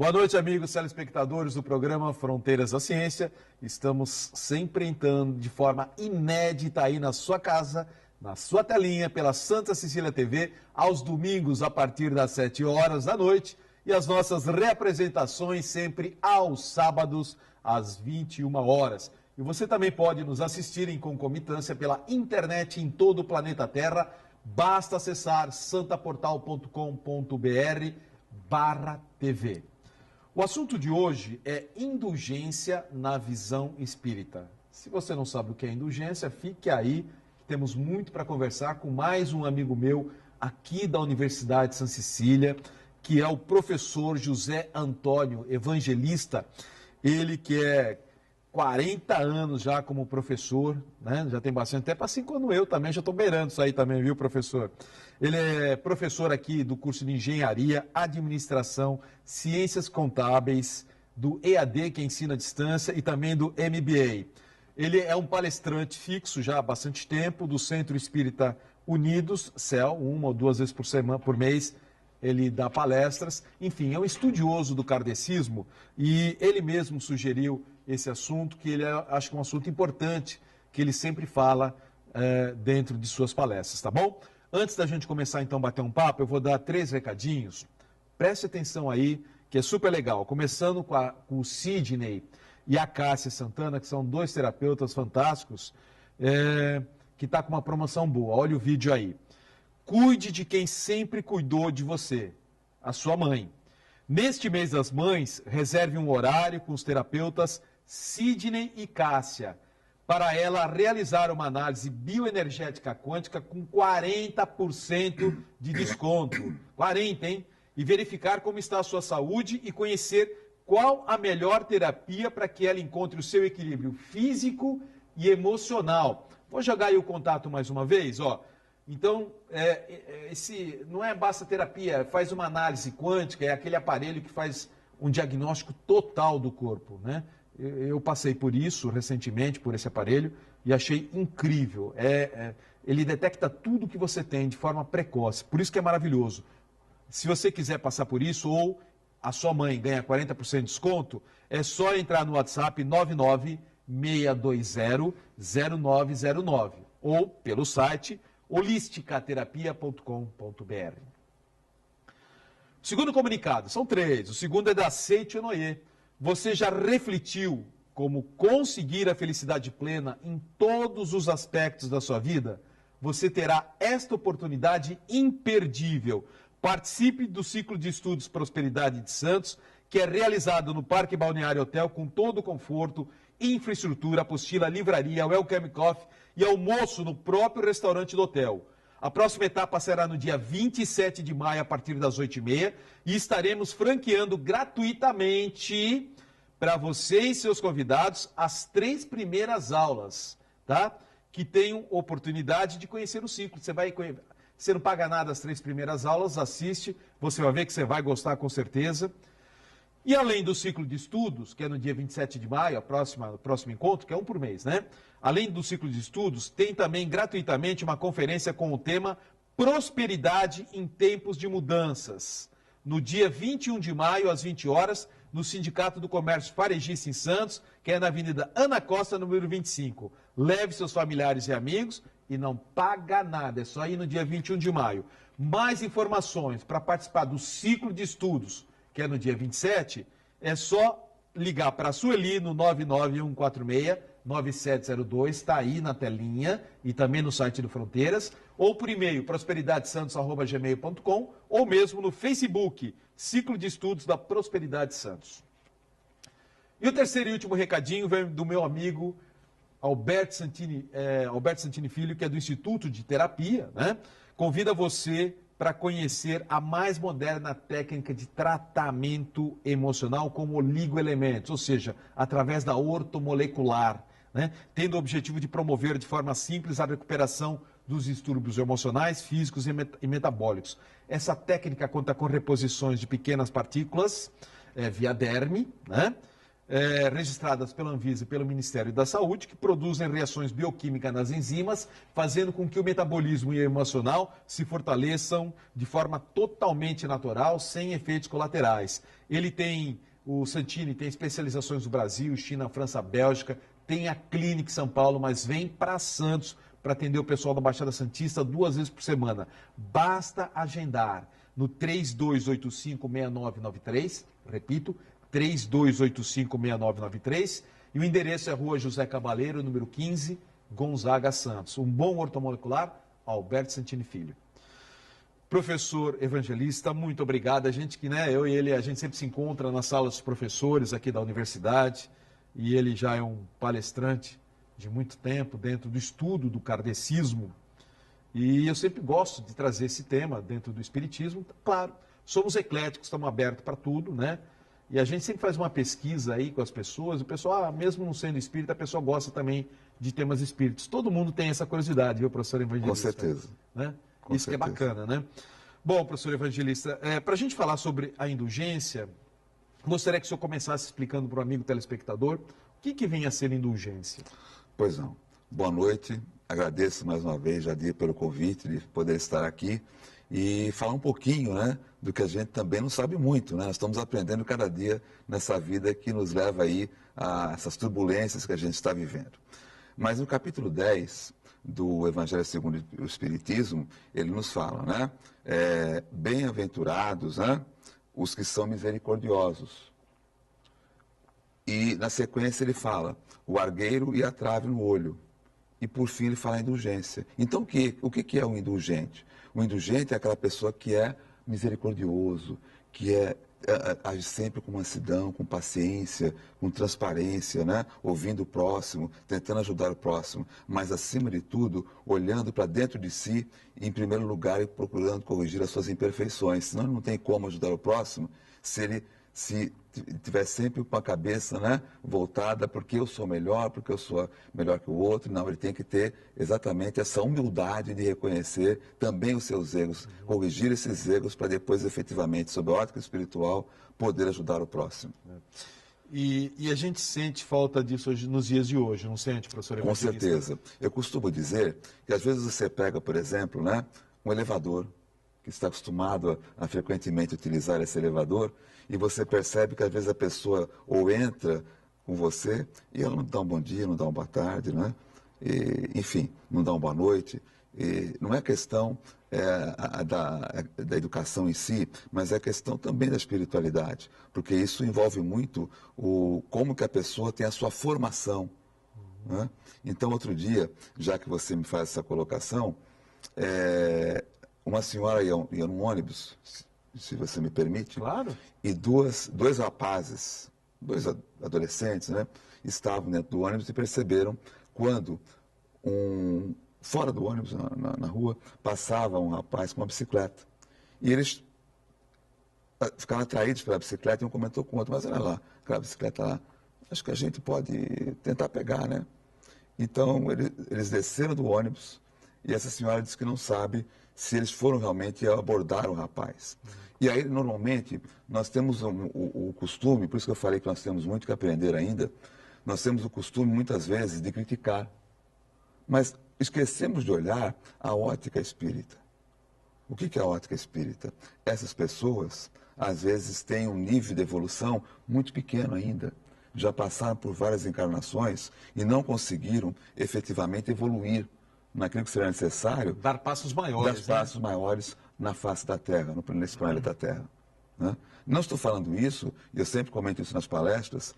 Boa noite, amigos telespectadores do programa Fronteiras da Ciência. Estamos sempre entrando de forma inédita aí na sua casa, na sua telinha, pela Santa Cecília TV, aos domingos a partir das 7 horas da noite e as nossas reapresentações sempre aos sábados às 21 horas. E você também pode nos assistir em concomitância pela internet em todo o planeta Terra. Basta acessar santaportal.com.br/TV. O assunto de hoje é indulgência na visão espírita. Se você não sabe o que é indulgência, fique aí, que temos muito para conversar com mais um amigo meu aqui da Universidade de Santa Cecília, que é o professor José Antônio Evangelista. Ele que é 40 anos já como professor, né? Já tem bastante tempo, assim como eu também, já estou beirando isso aí também, viu, professor? Ele é professor aqui do curso de Engenharia, Administração, Ciências Contábeis, do EAD, que ensina à distância, e também do MBA. Ele é um palestrante fixo já há bastante tempo, do Centro Espírita Unidos, CEL, uma ou duas vezes por mês, ele dá palestras. Enfim, é um estudioso do kardecismo e ele mesmo sugeriu esse assunto, que ele acha que é um assunto importante, que ele sempre fala dentro de suas palestras, tá bom? Antes da gente começar então a bater um papo, eu vou dar 3 recadinhos. Preste atenção aí, que é super legal. Começando com o Sidney e a Cássia Santana, que são 2 terapeutas fantásticos, que está com uma promoção boa. Olha o vídeo aí. Cuide de quem sempre cuidou de você, a sua mãe. Neste mês das mães, reserve um horário com os terapeutas Sidney e Cássia, para ela realizar uma análise bioenergética quântica com 40% de desconto. 40, hein? E verificar como está a sua saúde e conhecer qual a melhor terapia para que ela encontre o seu equilíbrio físico e emocional. Vou jogar aí o contato mais uma vez, ó. Então, esse não é basta terapia, faz uma análise quântica, é aquele aparelho que faz um diagnóstico total do corpo, né? Eu passei por isso recentemente, por esse aparelho, e achei incrível. Ele detecta tudo que você tem de forma precoce, por isso que é maravilhoso. Se você quiser passar por isso, ou a sua mãe ganha 40% de desconto, é só entrar no WhatsApp 996200909 ou pelo site holisticaterapia.com.br. O segundo comunicado, são 3. O segundo é da Seiichi Noye. Você já refletiu como conseguir a felicidade plena em todos os aspectos da sua vida? Você terá esta oportunidade imperdível. Participe do ciclo de estudos Prosperidade de Santos, que é realizado no Parque Balneário Hotel com todo o conforto, infraestrutura, apostila, livraria, welcome coffee e almoço no próprio restaurante do hotel. A próxima etapa será no dia 27 de maio, a partir das 8h30, e estaremos franqueando gratuitamente para você e seus convidados as 3 primeiras aulas, tá? Que tenham oportunidade de conhecer o ciclo. Você não paga nada as 3 primeiras aulas, assiste, você vai ver que você vai gostar com certeza. E além do ciclo de estudos, que é no dia 27 de maio, o próximo encontro, que é um por mês, né? Além do ciclo de estudos, tem também gratuitamente uma conferência com o tema Prosperidade em Tempos de Mudanças. No dia 21 de maio, às 20 horas, no Sindicato do Comércio Varejista em Santos, que é na Avenida Ana Costa, número 25. Leve seus familiares e amigos e não paga nada, é só ir no dia 21 de maio. Mais informações para participar do ciclo de estudos, que é no dia 27, é só ligar para a Sueli no 99146-9702, está aí na telinha e também no site do Fronteiras, ou por e-mail, prosperidadesantos@gmail.com, ou mesmo no Facebook, Ciclo de Estudos da Prosperidade Santos. E o terceiro e último recadinho vem do meu amigo Alberto Santini Filho, que é do Instituto de Terapia, né? Convida você para conhecer a mais moderna técnica de tratamento emocional com oligoelementos, ou seja, através da ortomolecular, né? Tendo o objetivo de promover de forma simples a recuperação dos distúrbios emocionais, físicos e metabólicos. Essa técnica conta com reposições de pequenas partículas via derme, né? registradas pela Anvisa e pelo Ministério da Saúde, que produzem reações bioquímicas nas enzimas, fazendo com que o metabolismo e o emocional se fortaleçam de forma totalmente natural, sem efeitos colaterais. O Santini tem especializações no Brasil, China, França, Bélgica, tem a clínica em São Paulo, mas vem para Santos para atender o pessoal da Baixada Santista 2 vezes por semana. Basta agendar no 3285-6993, repito, 3285-6993, e o endereço é Rua José Cabaleiro, número 15, Gonzaga, Santos. Um bom ortomolecular, Alberto Santini Filho. Professor Evangelista, muito obrigado. A gente que, eu e ele, a gente sempre se encontra na sala dos professores aqui da universidade, e ele já é um palestrante de muito tempo dentro do estudo do kardecismo, e eu sempre gosto de trazer esse tema dentro do espiritismo. Claro, somos ecléticos, estamos abertos para tudo, né? E a gente sempre faz uma pesquisa aí com as pessoas, o pessoal, mesmo não sendo espírita, a pessoa gosta também de temas espíritos. Todo mundo tem essa curiosidade, viu, professor Evangelista? Com certeza. Né? Com Isso certeza. que é bacana, né? Bom, professor Evangelista, para a gente falar sobre a indulgência, gostaria que o senhor começasse explicando para o amigo telespectador o que vem a ser indulgência. Pois não. Boa noite. Agradeço mais uma vez, Jadir, pelo convite de poder estar aqui e falar um pouquinho, do que a gente também não sabe muito, Nós estamos aprendendo cada dia nessa vida que nos leva aí a essas turbulências que a gente está vivendo. Mas no capítulo 10 do Evangelho segundo o Espiritismo, ele nos fala, bem-aventurados, os que são misericordiosos. E na sequência ele fala, o argueiro e a trave no olho. E por fim ele fala a indulgência. Então o que é um indulgente? O indulgente é aquela pessoa que é misericordioso, que age sempre com mansidão, com paciência, com transparência, ouvindo o próximo, tentando ajudar o próximo, mas acima de tudo, olhando para dentro de si, em primeiro lugar, e procurando corrigir as suas imperfeições. Senão ele não tem como ajudar o próximo se ele tiver sempre com a cabeça voltada porque eu sou melhor, porque eu sou melhor que o outro. Não, ele tem que ter exatamente essa humildade de reconhecer também os seus erros, corrigir esses erros para depois efetivamente, sob a ótica espiritual, poder ajudar o próximo. E a gente sente falta disso hoje, nos dias de hoje, não sente, professor Evangelista? Com certeza. Eu costumo dizer que às vezes você pega, por exemplo, um elevador, que está acostumado a frequentemente utilizar esse elevador, e você percebe que às vezes a pessoa ou entra com você e ela não dá um bom dia, não dá uma boa tarde, enfim, não dá uma boa noite. E não é questão da educação em si, mas é questão também da espiritualidade, porque isso envolve muito como que a pessoa tem a sua formação. Então, outro dia, já que você me faz essa colocação, uma senhora ia num ônibus, se você me permite, claro, e dois rapazes, dois adolescentes, estavam dentro do ônibus e perceberam quando fora do ônibus, na rua, passava um rapaz com uma bicicleta. E eles ficaram atraídos pela bicicleta e um comentou com o outro, mas olha lá, aquela bicicleta lá, acho que a gente pode tentar pegar, Então, eles desceram do ônibus e essa senhora disse que não sabe se eles foram realmente abordar o rapaz. E aí, normalmente, nós temos o costume, por isso que eu falei que nós temos muito que aprender ainda, nós temos o costume, muitas vezes, de criticar. Mas esquecemos de olhar a ótica espírita. O que é a ótica espírita? Essas pessoas, às vezes, têm um nível de evolução muito pequeno ainda. Já passaram por várias encarnações e não conseguiram efetivamente evoluir naquilo que será necessário. Dar passos maiores. Dar passos maiores na face da Terra, nesse planeta Terra. Não estou falando isso, e eu sempre comento isso nas palestras,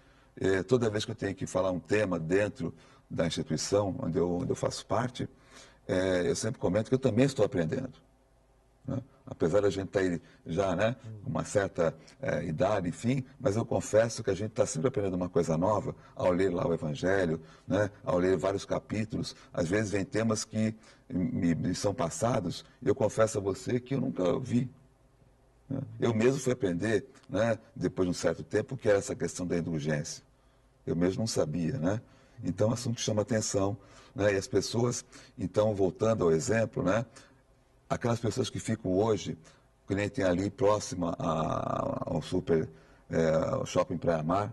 toda vez que eu tenho que falar um tema dentro da instituição onde eu faço parte, eu sempre comento que eu também estou aprendendo. Apesar da gente estar aí já, com uma certa idade, enfim, mas eu confesso que a gente está sempre aprendendo uma coisa nova ao ler lá o Evangelho, ao ler vários capítulos. Às vezes vem temas que me são passados e eu confesso a você que eu nunca vi. Eu mesmo fui aprender, depois de um certo tempo, que era essa questão da indulgência. Eu mesmo não sabia, Então, é um assunto que chama atenção, E as pessoas, então, voltando ao exemplo, aquelas pessoas que ficam hoje, que nem tem ali próxima ao shopping Praia Mar,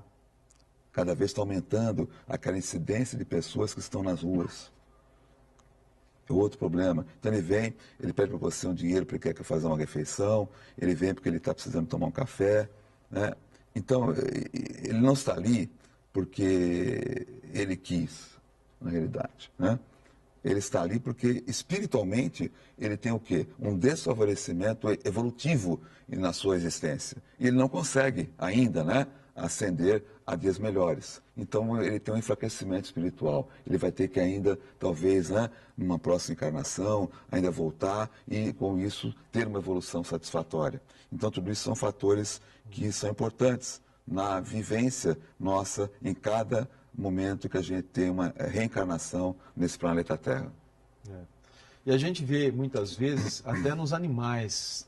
Cada vez está aumentando aquela incidência de pessoas que estão nas ruas. É outro problema. Então ele vem, ele pede para você um dinheiro porque quer fazer uma refeição, ele vem porque ele está precisando tomar um café, né? Então, ele não está ali porque ele quis, na realidade, né? Ele está ali porque, espiritualmente, ele tem o quê? Um desfavorecimento evolutivo na sua existência. E ele não consegue ainda, né, ascender a dias melhores. Então, ele tem um enfraquecimento espiritual. Ele vai ter que ainda, talvez, né, numa próxima encarnação, ainda voltar e, com isso, ter uma evolução satisfatória. Então, tudo isso são fatores que são importantes na vivência nossa em cada momento que a gente tem uma reencarnação nesse planeta Terra. É. E a gente vê muitas vezes até nos animais,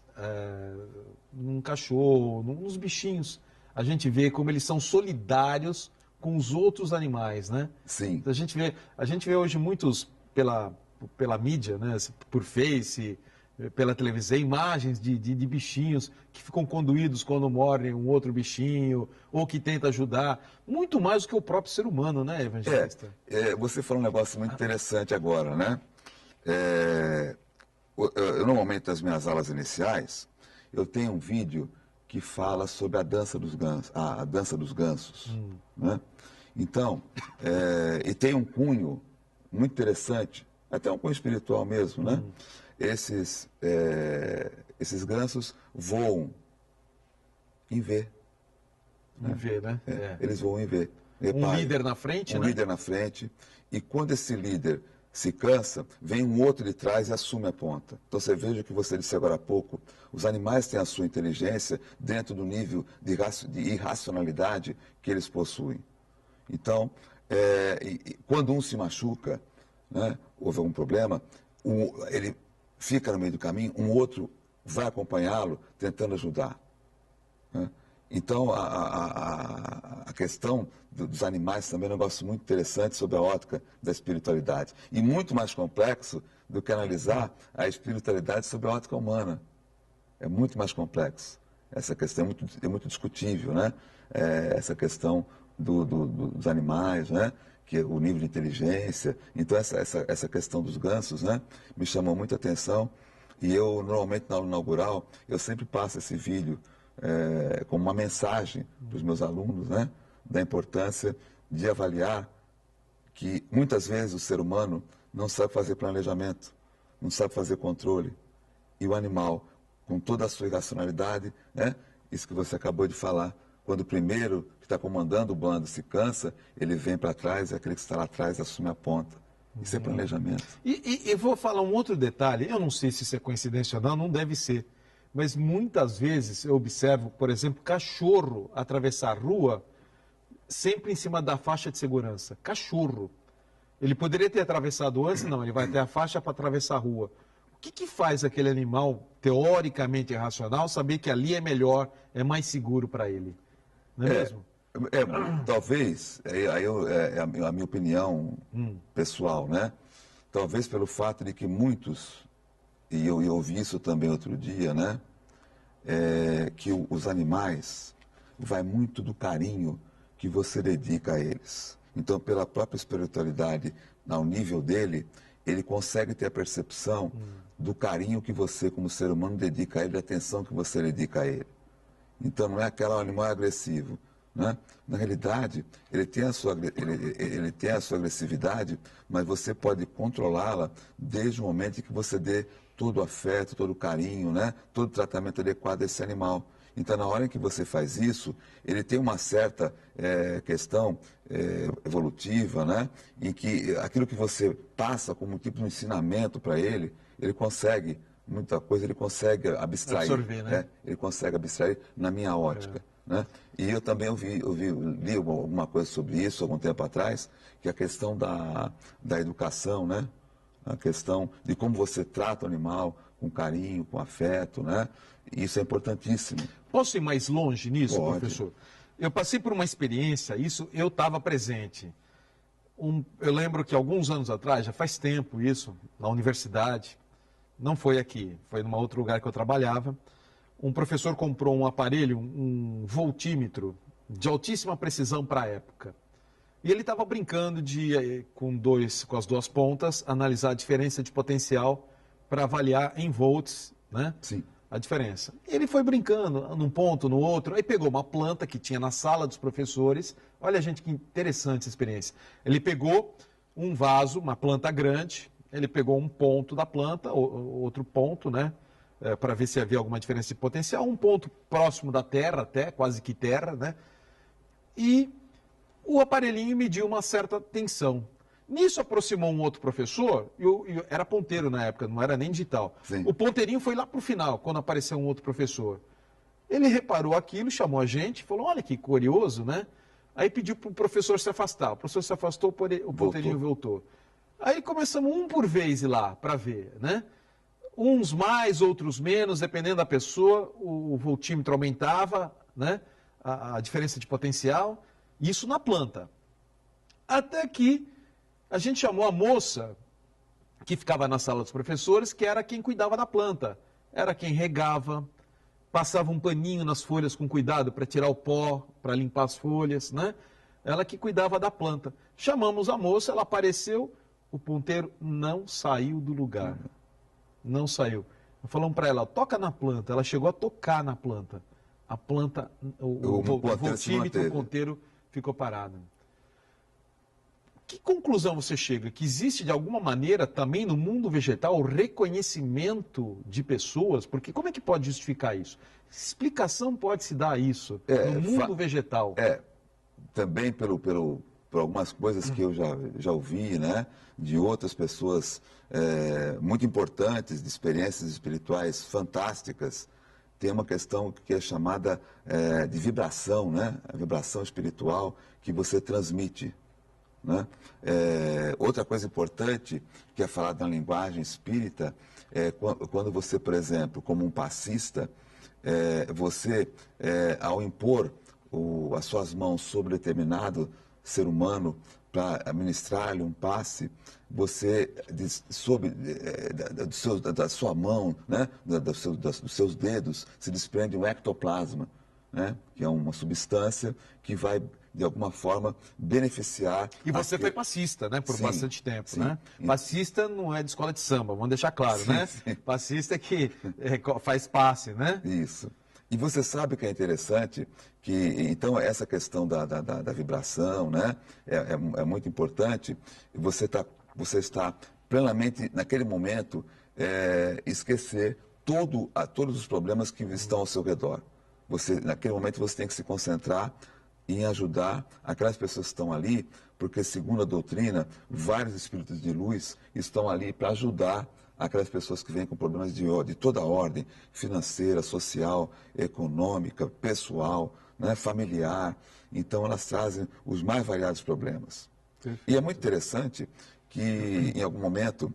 num cachorro, nos bichinhos, a gente vê como eles são solidários com os outros animais, né? Sim. A gente vê hoje muitos pela mídia, né? Por Face, pela televisão, imagens de bichinhos que ficam conduídos quando morre um outro bichinho, ou que tenta ajudar, muito mais do que o próprio ser humano, né, Evangelista? Você falou um negócio muito interessante agora, né? Eu, normalmente, nas minhas aulas iniciais, eu tenho um vídeo que fala sobre a dança dos gansos, a dança dos gansos, né? Então, e tem um cunho muito interessante, até um cunho espiritual mesmo, né? Esses gansos voam em V. Em V, né? Eles voam em V. Repare, um líder na frente, né? Um líder na frente. E quando esse líder se cansa, vem um outro de trás e assume a ponta. Então você veja o que você disse agora há pouco, os animais têm a sua inteligência dentro do nível de irracionalidade que eles possuem. Então, quando um se machuca, né, houve algum problema, ele fica no meio do caminho, um outro vai acompanhá-lo, tentando ajudar, né? Então, a questão dos animais também é um negócio muito interessante sobre a ótica da espiritualidade. E muito mais complexo do que analisar a espiritualidade sobre a ótica humana. É muito mais complexo. Essa questão é muito discutível, né? Essa questão dos animais, né? Que é o nível de inteligência. Então, essa questão dos gansos, né, me chamou muita atenção. E eu, normalmente, na aula inaugural, eu sempre passo esse vídeo como uma mensagem para os meus alunos, né, da importância de avaliar que, muitas vezes, o ser humano não sabe fazer planejamento, não sabe fazer controle. E o animal, com toda a sua irracionalidade, né, isso que você acabou de falar, quando o primeiro que está comandando o bando se cansa, ele vem para trás e aquele que está lá atrás assume a ponta. Isso é planejamento. E vou falar um outro detalhe, eu não sei se isso é coincidência ou não, não deve ser, mas muitas vezes eu observo, por exemplo, cachorro atravessar a rua sempre em cima da faixa de segurança. Cachorro. Ele poderia ter atravessado antes, não, ele vai ter a faixa para atravessar a rua. O que faz aquele animal, teoricamente irracional, saber que ali é melhor, é mais seguro para ele? Não é mesmo? Talvez, a minha opinião pessoal, né? Talvez pelo fato de que muitos, e eu ouvi isso também outro dia, né? Que os animais vai muito do carinho que você dedica a eles. Então, pela própria espiritualidade, ao nível dele, ele consegue ter a percepção do carinho que você, como ser humano, dedica a ele, da atenção que você dedica a ele. Então, não é aquele animal agressivo, né? Na realidade, ele tem a sua agressividade, mas você pode controlá-la desde o momento em que você dê todo o afeto, todo o carinho, né? Todo o tratamento adequado a esse animal. Então, na hora em que você faz isso, ele tem uma certa questão evolutiva, né? Em que aquilo que você passa como um tipo de ensinamento para ele, ele consegue, muita coisa, ele consegue abstrair. Absorver, né? Ele consegue abstrair na minha ótica. Né? E eu também li alguma coisa sobre isso algum tempo atrás, que é a questão da educação, né? A questão de como você trata o animal com carinho, com afeto, né? Isso é importantíssimo. Posso ir mais longe nisso, Pode. professor? Eu passei por uma experiência, isso eu estava presente. Eu lembro que alguns anos atrás, já faz tempo isso, na universidade, não foi aqui, foi num outro lugar que eu trabalhava, um professor comprou um aparelho, um voltímetro, de altíssima precisão para a época. E ele estava brincando com as duas pontas, analisar a diferença de potencial para avaliar em volts, né? Sim. A diferença. Ele foi brincando num ponto, no outro, aí pegou uma planta que tinha na sala dos professores. Olha, gente, que interessante essa experiência. Ele pegou um vaso, uma planta grande, ele pegou um ponto da planta, outro ponto, né? Para ver se havia alguma diferença de potencial, um ponto próximo da terra, até, quase que terra, né? E o aparelhinho mediu uma certa tensão. Nisso aproximou um outro professor, era ponteiro na época, não era nem digital. Sim. O ponteirinho foi lá para o final, quando apareceu um outro professor. Ele reparou aquilo, chamou a gente, falou, olha que curioso, né? Aí pediu para o professor se afastar. O professor se afastou, o ponteirinho voltou. Aí começamos um por vez ir lá para ver, né? Uns mais, outros menos, dependendo da pessoa, o voltímetro aumentava, né? A diferença de potencial, isso na planta. Até que a gente chamou a moça que ficava na sala dos professores, que era quem cuidava da planta. Era quem regava, passava um paninho nas folhas com cuidado para tirar o pó, para limpar as folhas, né? Ela que cuidava da planta. Chamamos a moça, ela apareceu, o ponteiro não saiu do lugar. Não saiu. Falamos para ela, toca na planta. Ela chegou a tocar na planta. A planta, o voltímetro, o ponteiro ficou parado. Que conclusão você chega? Que existe, de alguma maneira, também no mundo vegetal, o reconhecimento de pessoas? Porque como é que pode justificar isso? Que explicação pode se dar a isso no mundo vegetal? Também por algumas coisas que eu já ouvi, né? De outras pessoas muito importantes, de experiências espirituais fantásticas. Tem uma questão que é chamada de vibração, né? A vibração espiritual que você transmite. Né? Outra coisa importante que é falada na linguagem espírita é quando você, por exemplo, como um passista, você, ao impor as suas mãos sobre determinado ser humano para administrar-lhe um passe, você, da sua mão, né? dos seus dedos, se desprende um ectoplasma, né? Que é uma substância que vai, de alguma forma, beneficiar... E você foi passista, né? Por bastante tempo, sim. né? Passista não é de escola de samba, vamos deixar claro, né? Sim. Passista é que faz passe, né? Isso. E você sabe que é interessante que, então, essa questão da vibração, né? É muito importante. Você está plenamente, naquele momento, esquecer todos os problemas que estão ao seu redor. Naquele momento, você tem que se concentrar em ajudar aquelas pessoas que estão ali, porque, segundo a doutrina, vários espíritos de luz estão ali para ajudar aquelas pessoas que vêm com problemas de toda a ordem, financeira, social, econômica, pessoal, né, familiar. Então, elas trazem os mais variados problemas. Perfeito. E é muito interessante que, em algum momento,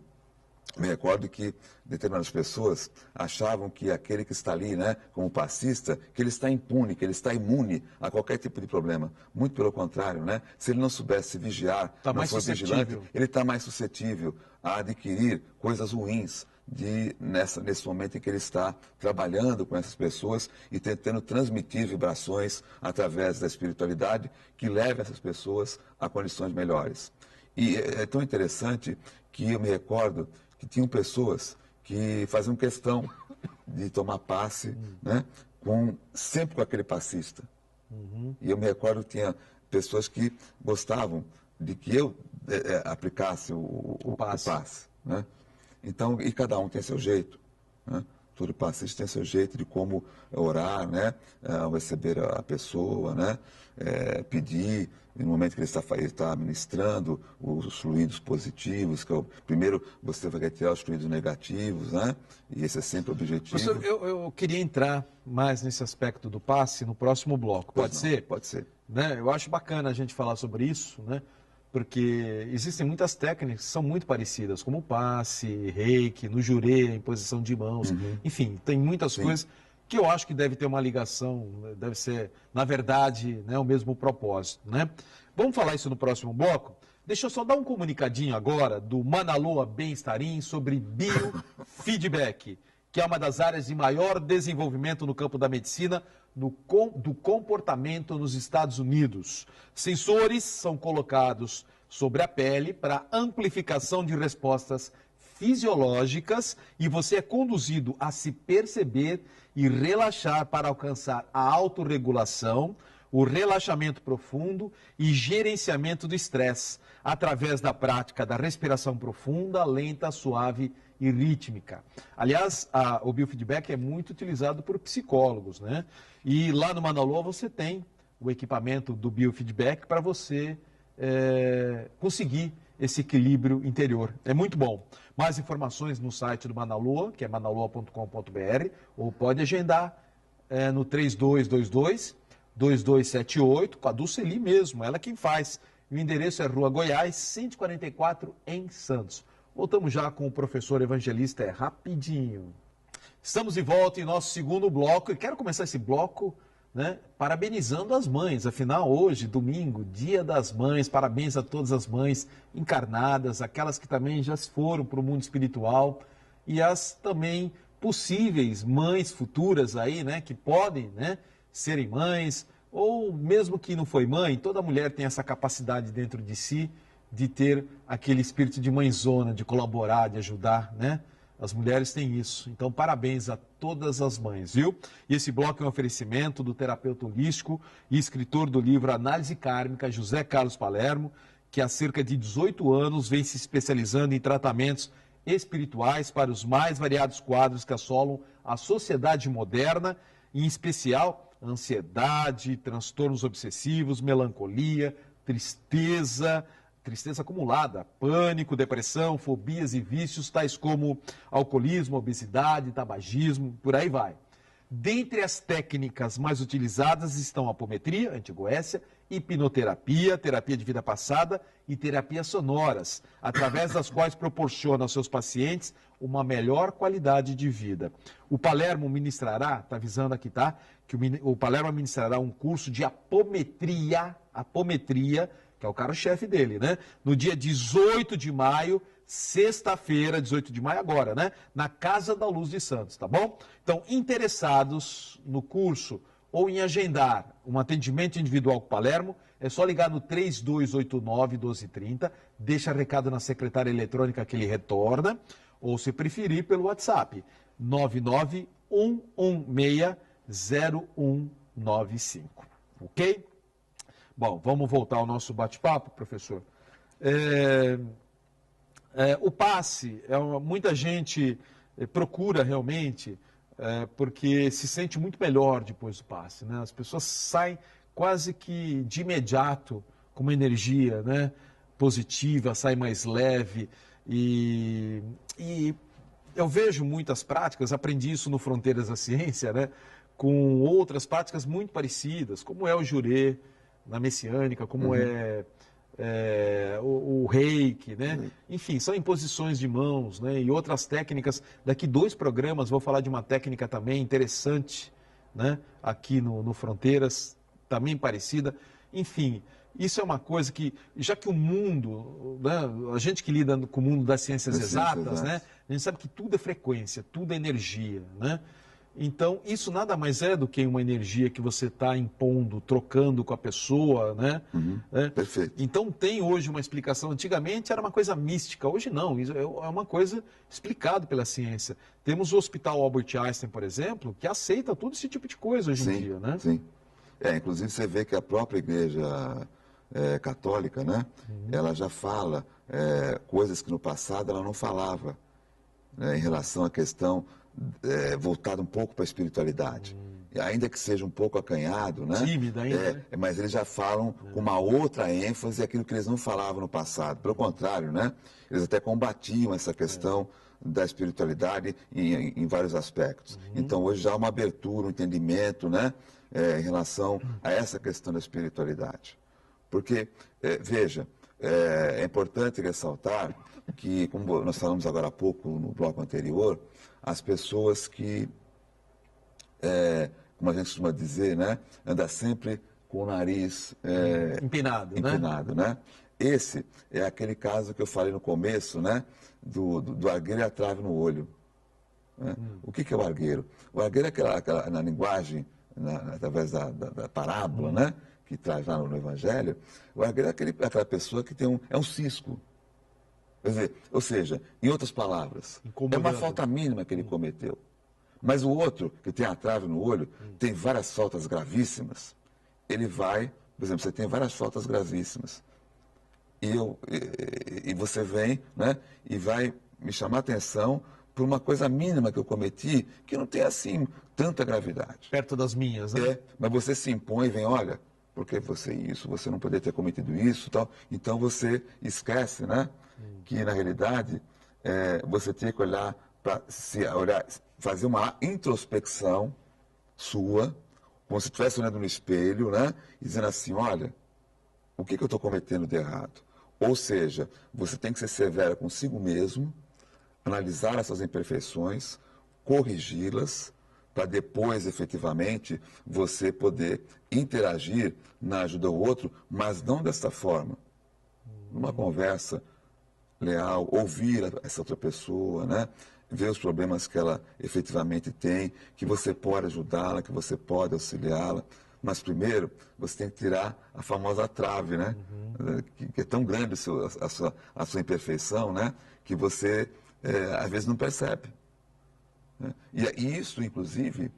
me recordo que determinadas pessoas achavam que aquele que está ali, né, como passista, que ele está impune, que ele está imune a qualquer tipo de problema. Muito pelo contrário, né? Se ele não soubesse vigiar, não for vigilante, ele está mais suscetível a adquirir coisas ruins nesse momento em que ele está trabalhando com essas pessoas e tentando transmitir vibrações através da espiritualidade que leve essas pessoas a condições melhores. E é tão interessante que eu me recordo que tinham pessoas que faziam questão de tomar passe, né, sempre com aquele passista. Uhum. E eu me recordo que tinha pessoas que gostavam de que eu aplicasse o passe. Né? Então, e cada um tem seu jeito. Né? Todo passista tem seu jeito de como orar, né? Ao receber a pessoa, né? Pedir, no momento que ele está ministrando, os fluidos positivos, primeiro você vai retirar os fluidos negativos, né? E esse é sempre o objetivo. Professor, eu queria entrar mais nesse aspecto do passe no próximo bloco. Pode ser? Pode ser. Né? Eu acho bacana a gente falar sobre isso, né? Porque existem muitas técnicas que são muito parecidas, como o passe, reiki, no jurê, imposição de mãos, enfim, tem muitas coisas que eu acho que deve ter uma ligação, deve ser, na verdade, né, o mesmo propósito, né? Vamos falar isso no próximo bloco? Deixa eu só dar um comunicadinho agora do Manaloa Bem-Estarim sobre biofeedback. que é uma das áreas de maior desenvolvimento no campo da medicina do comportamento nos Estados Unidos. Sensores são colocados sobre a pele para amplificação de respostas fisiológicas e você é conduzido a se perceber e relaxar para alcançar a autorregulação, o relaxamento profundo e gerenciamento do estresse, através da prática da respiração profunda, lenta, suave e rítmica. Aliás, o biofeedback é muito utilizado por psicólogos, né? E lá no Mauna você tem o equipamento do biofeedback para você conseguir esse equilíbrio interior. É muito bom. Mais informações no site do Mauna, que é maunaloa.com.br, ou pode agendar no 3222-2278, com a Dulceli mesmo, ela quem faz. O endereço é Rua Goiás, 144, em Santos. Voltamos já com o professor evangelista, rapidinho. Estamos de volta em nosso segundo bloco, e quero começar esse bloco, né, parabenizando as mães. Afinal, hoje, domingo, Dia das Mães, parabéns a todas as mães encarnadas, aquelas que também já foram para o mundo espiritual, e as também possíveis mães futuras aí, né, que podem, né, serem mães, ou mesmo que não foi mãe, toda mulher tem essa capacidade dentro de si de ter aquele espírito de mãezona, de colaborar, de ajudar, né? As mulheres têm isso. Então, parabéns a todas as mães, viu? E esse bloco é um oferecimento do terapeuta holístico e escritor do livro Análise Kármica, José Carlos Palermo, que há cerca de 18 anos vem se especializando em tratamentos espirituais para os mais variados quadros que assolam a sociedade moderna, em especial ansiedade, transtornos obsessivos, melancolia, tristeza acumulada, pânico, depressão, fobias e vícios, tais como alcoolismo, obesidade, tabagismo, por aí vai. Dentre as técnicas mais utilizadas estão a apometria, antigoécia, hipnoterapia, terapia de vida passada e terapias sonoras, através das quais proporciona aos seus pacientes uma melhor qualidade de vida. O Palermo ministrará, está avisando aqui, tá? Que o Palermo ministrará um curso de apometria, que é o carro-chefe dele, né? No dia 18 de maio, sexta-feira, 18 de maio agora, né? Na Casa da Luz de Santos, tá bom? Então, interessados no curso ou em agendar um atendimento individual com o Palermo, é só ligar no 3289-1230, deixa recado na secretária eletrônica que ele retorna, ou se preferir pelo WhatsApp, 991160195, ok? Bom, vamos voltar ao nosso bate-papo, professor. O passe, muita gente procura realmente, porque se sente muito melhor depois do passe, né? As pessoas saem quase que de imediato com uma energia, né, positiva, saem mais leve. E eu vejo muitas práticas, aprendi isso no Fronteiras da Ciência, né, com outras práticas muito parecidas, como é o jurê na messiânica, como o reiki, né? Enfim, são imposições de mãos, né? E outras técnicas. Daqui 2 programas vou falar de uma técnica também interessante, né? Aqui no Fronteiras, também parecida. Enfim, isso é uma coisa que, já que o mundo, né? A gente que lida com o mundo das ciências exatas, né? A gente sabe que tudo é frequência, tudo é energia, né? Então, isso nada mais é do que uma energia que você está impondo, trocando com a pessoa, né? Perfeito. Então, tem hoje uma explicação. Antigamente era uma coisa mística, hoje não. Isso é uma coisa explicada pela ciência. Temos o Hospital Albert Einstein, por exemplo, que aceita todo esse tipo de coisa hoje em dia, né? Sim. Inclusive, você vê que a própria igreja católica, né? Ela já fala coisas que no passado ela não falava, né, em relação à questão voltada um pouco para a espiritualidade. Ainda que seja um pouco acanhado, né? Tímida ainda, né? Mas eles já falam com uma outra ênfase aquilo que eles não falavam no passado. Pelo contrário, né? Eles até combatiam essa questão da espiritualidade em vários aspectos. Então, hoje já há uma abertura, um entendimento, né? Em relação a essa questão da espiritualidade. Porque, veja, é importante ressaltar que, como nós falamos agora há pouco no bloco anterior, as pessoas que, como a gente costuma dizer, né, anda sempre com o nariz empinado, né? Esse é aquele caso que eu falei no começo, né, do argueiro e a trave no olho. Né? O que é o argueiro? O argueiro é na linguagem, através da parábola, né? Que traz lá no Evangelho, o argueiro é aquela pessoa que tem é um cisco. Quer dizer, ou seja, em outras palavras, é uma falta mínima que ele cometeu. Mas o outro, que tem a trave no olho, tem várias faltas gravíssimas, ele vai, por exemplo, você tem várias faltas gravíssimas, e você vem, né, e vai me chamar a atenção por uma coisa mínima que eu cometi, que não tem, assim, tanta gravidade. Perto das minhas, né? Mas você se impõe e vem, olha, porque você não poderia ter cometido isso, tal. Então você esquece, né, que na realidade você tem que olhar para fazer uma introspecção sua, como se estivesse olhando no espelho, né, e dizendo assim, olha, o que eu estou cometendo de errado? Ou seja, você tem que ser severo consigo mesmo, analisar essas imperfeições, corrigi-las, para depois, efetivamente, você poder interagir na ajuda ao outro, mas não desta forma. Numa conversa leal, ouvir essa outra pessoa, né? Ver os problemas que ela efetivamente tem, que você pode ajudá-la, que você pode auxiliá-la. Mas primeiro, você tem que tirar a famosa trave, né? Que é tão grande a sua imperfeição, né? Que você, às vezes, não percebe. Né? E isso, inclusive,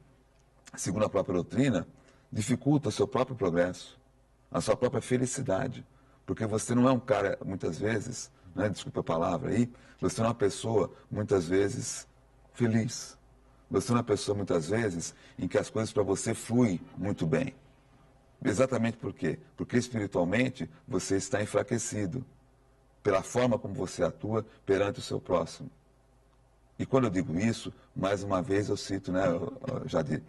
segundo a própria doutrina, dificulta o seu próprio progresso, a sua própria felicidade. Porque você não é um cara, muitas vezes, né? Desculpa a palavra aí, você não é uma pessoa, muitas vezes, feliz. Você é uma pessoa, muitas vezes, em que as coisas para você fluem muito bem. Exatamente por quê? Porque espiritualmente você está enfraquecido pela forma como você atua perante o seu próximo. E quando eu digo isso, mais uma vez eu cito, né, Jadir,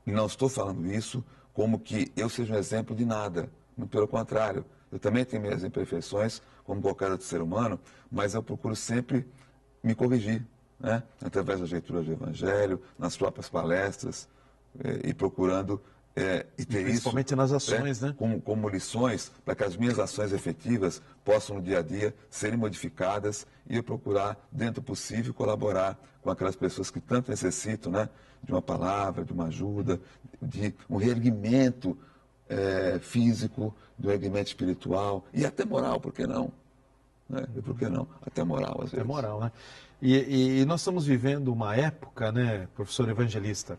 não estou falando isso como que eu seja um exemplo de nada. Muito pelo contrário. Eu também tenho minhas imperfeições, como qualquer outro ser humano, mas eu procuro sempre me corrigir, né? Através das leituras do Evangelho, nas próprias palestras, e procurando e ter principalmente isso, nas ações, né? Como lições, para que as minhas ações efetivas possam no dia a dia serem modificadas e eu procurar, dentro do possível, colaborar com aquelas pessoas que tanto necessitam, né? De uma palavra, de uma ajuda, de um reerguimento físico, de um reerguimento espiritual e até moral, por que não? Né? E por que não? Até moral, às vezes. Até moral, né? E nós estamos vivendo uma época, né, professor Evangelista,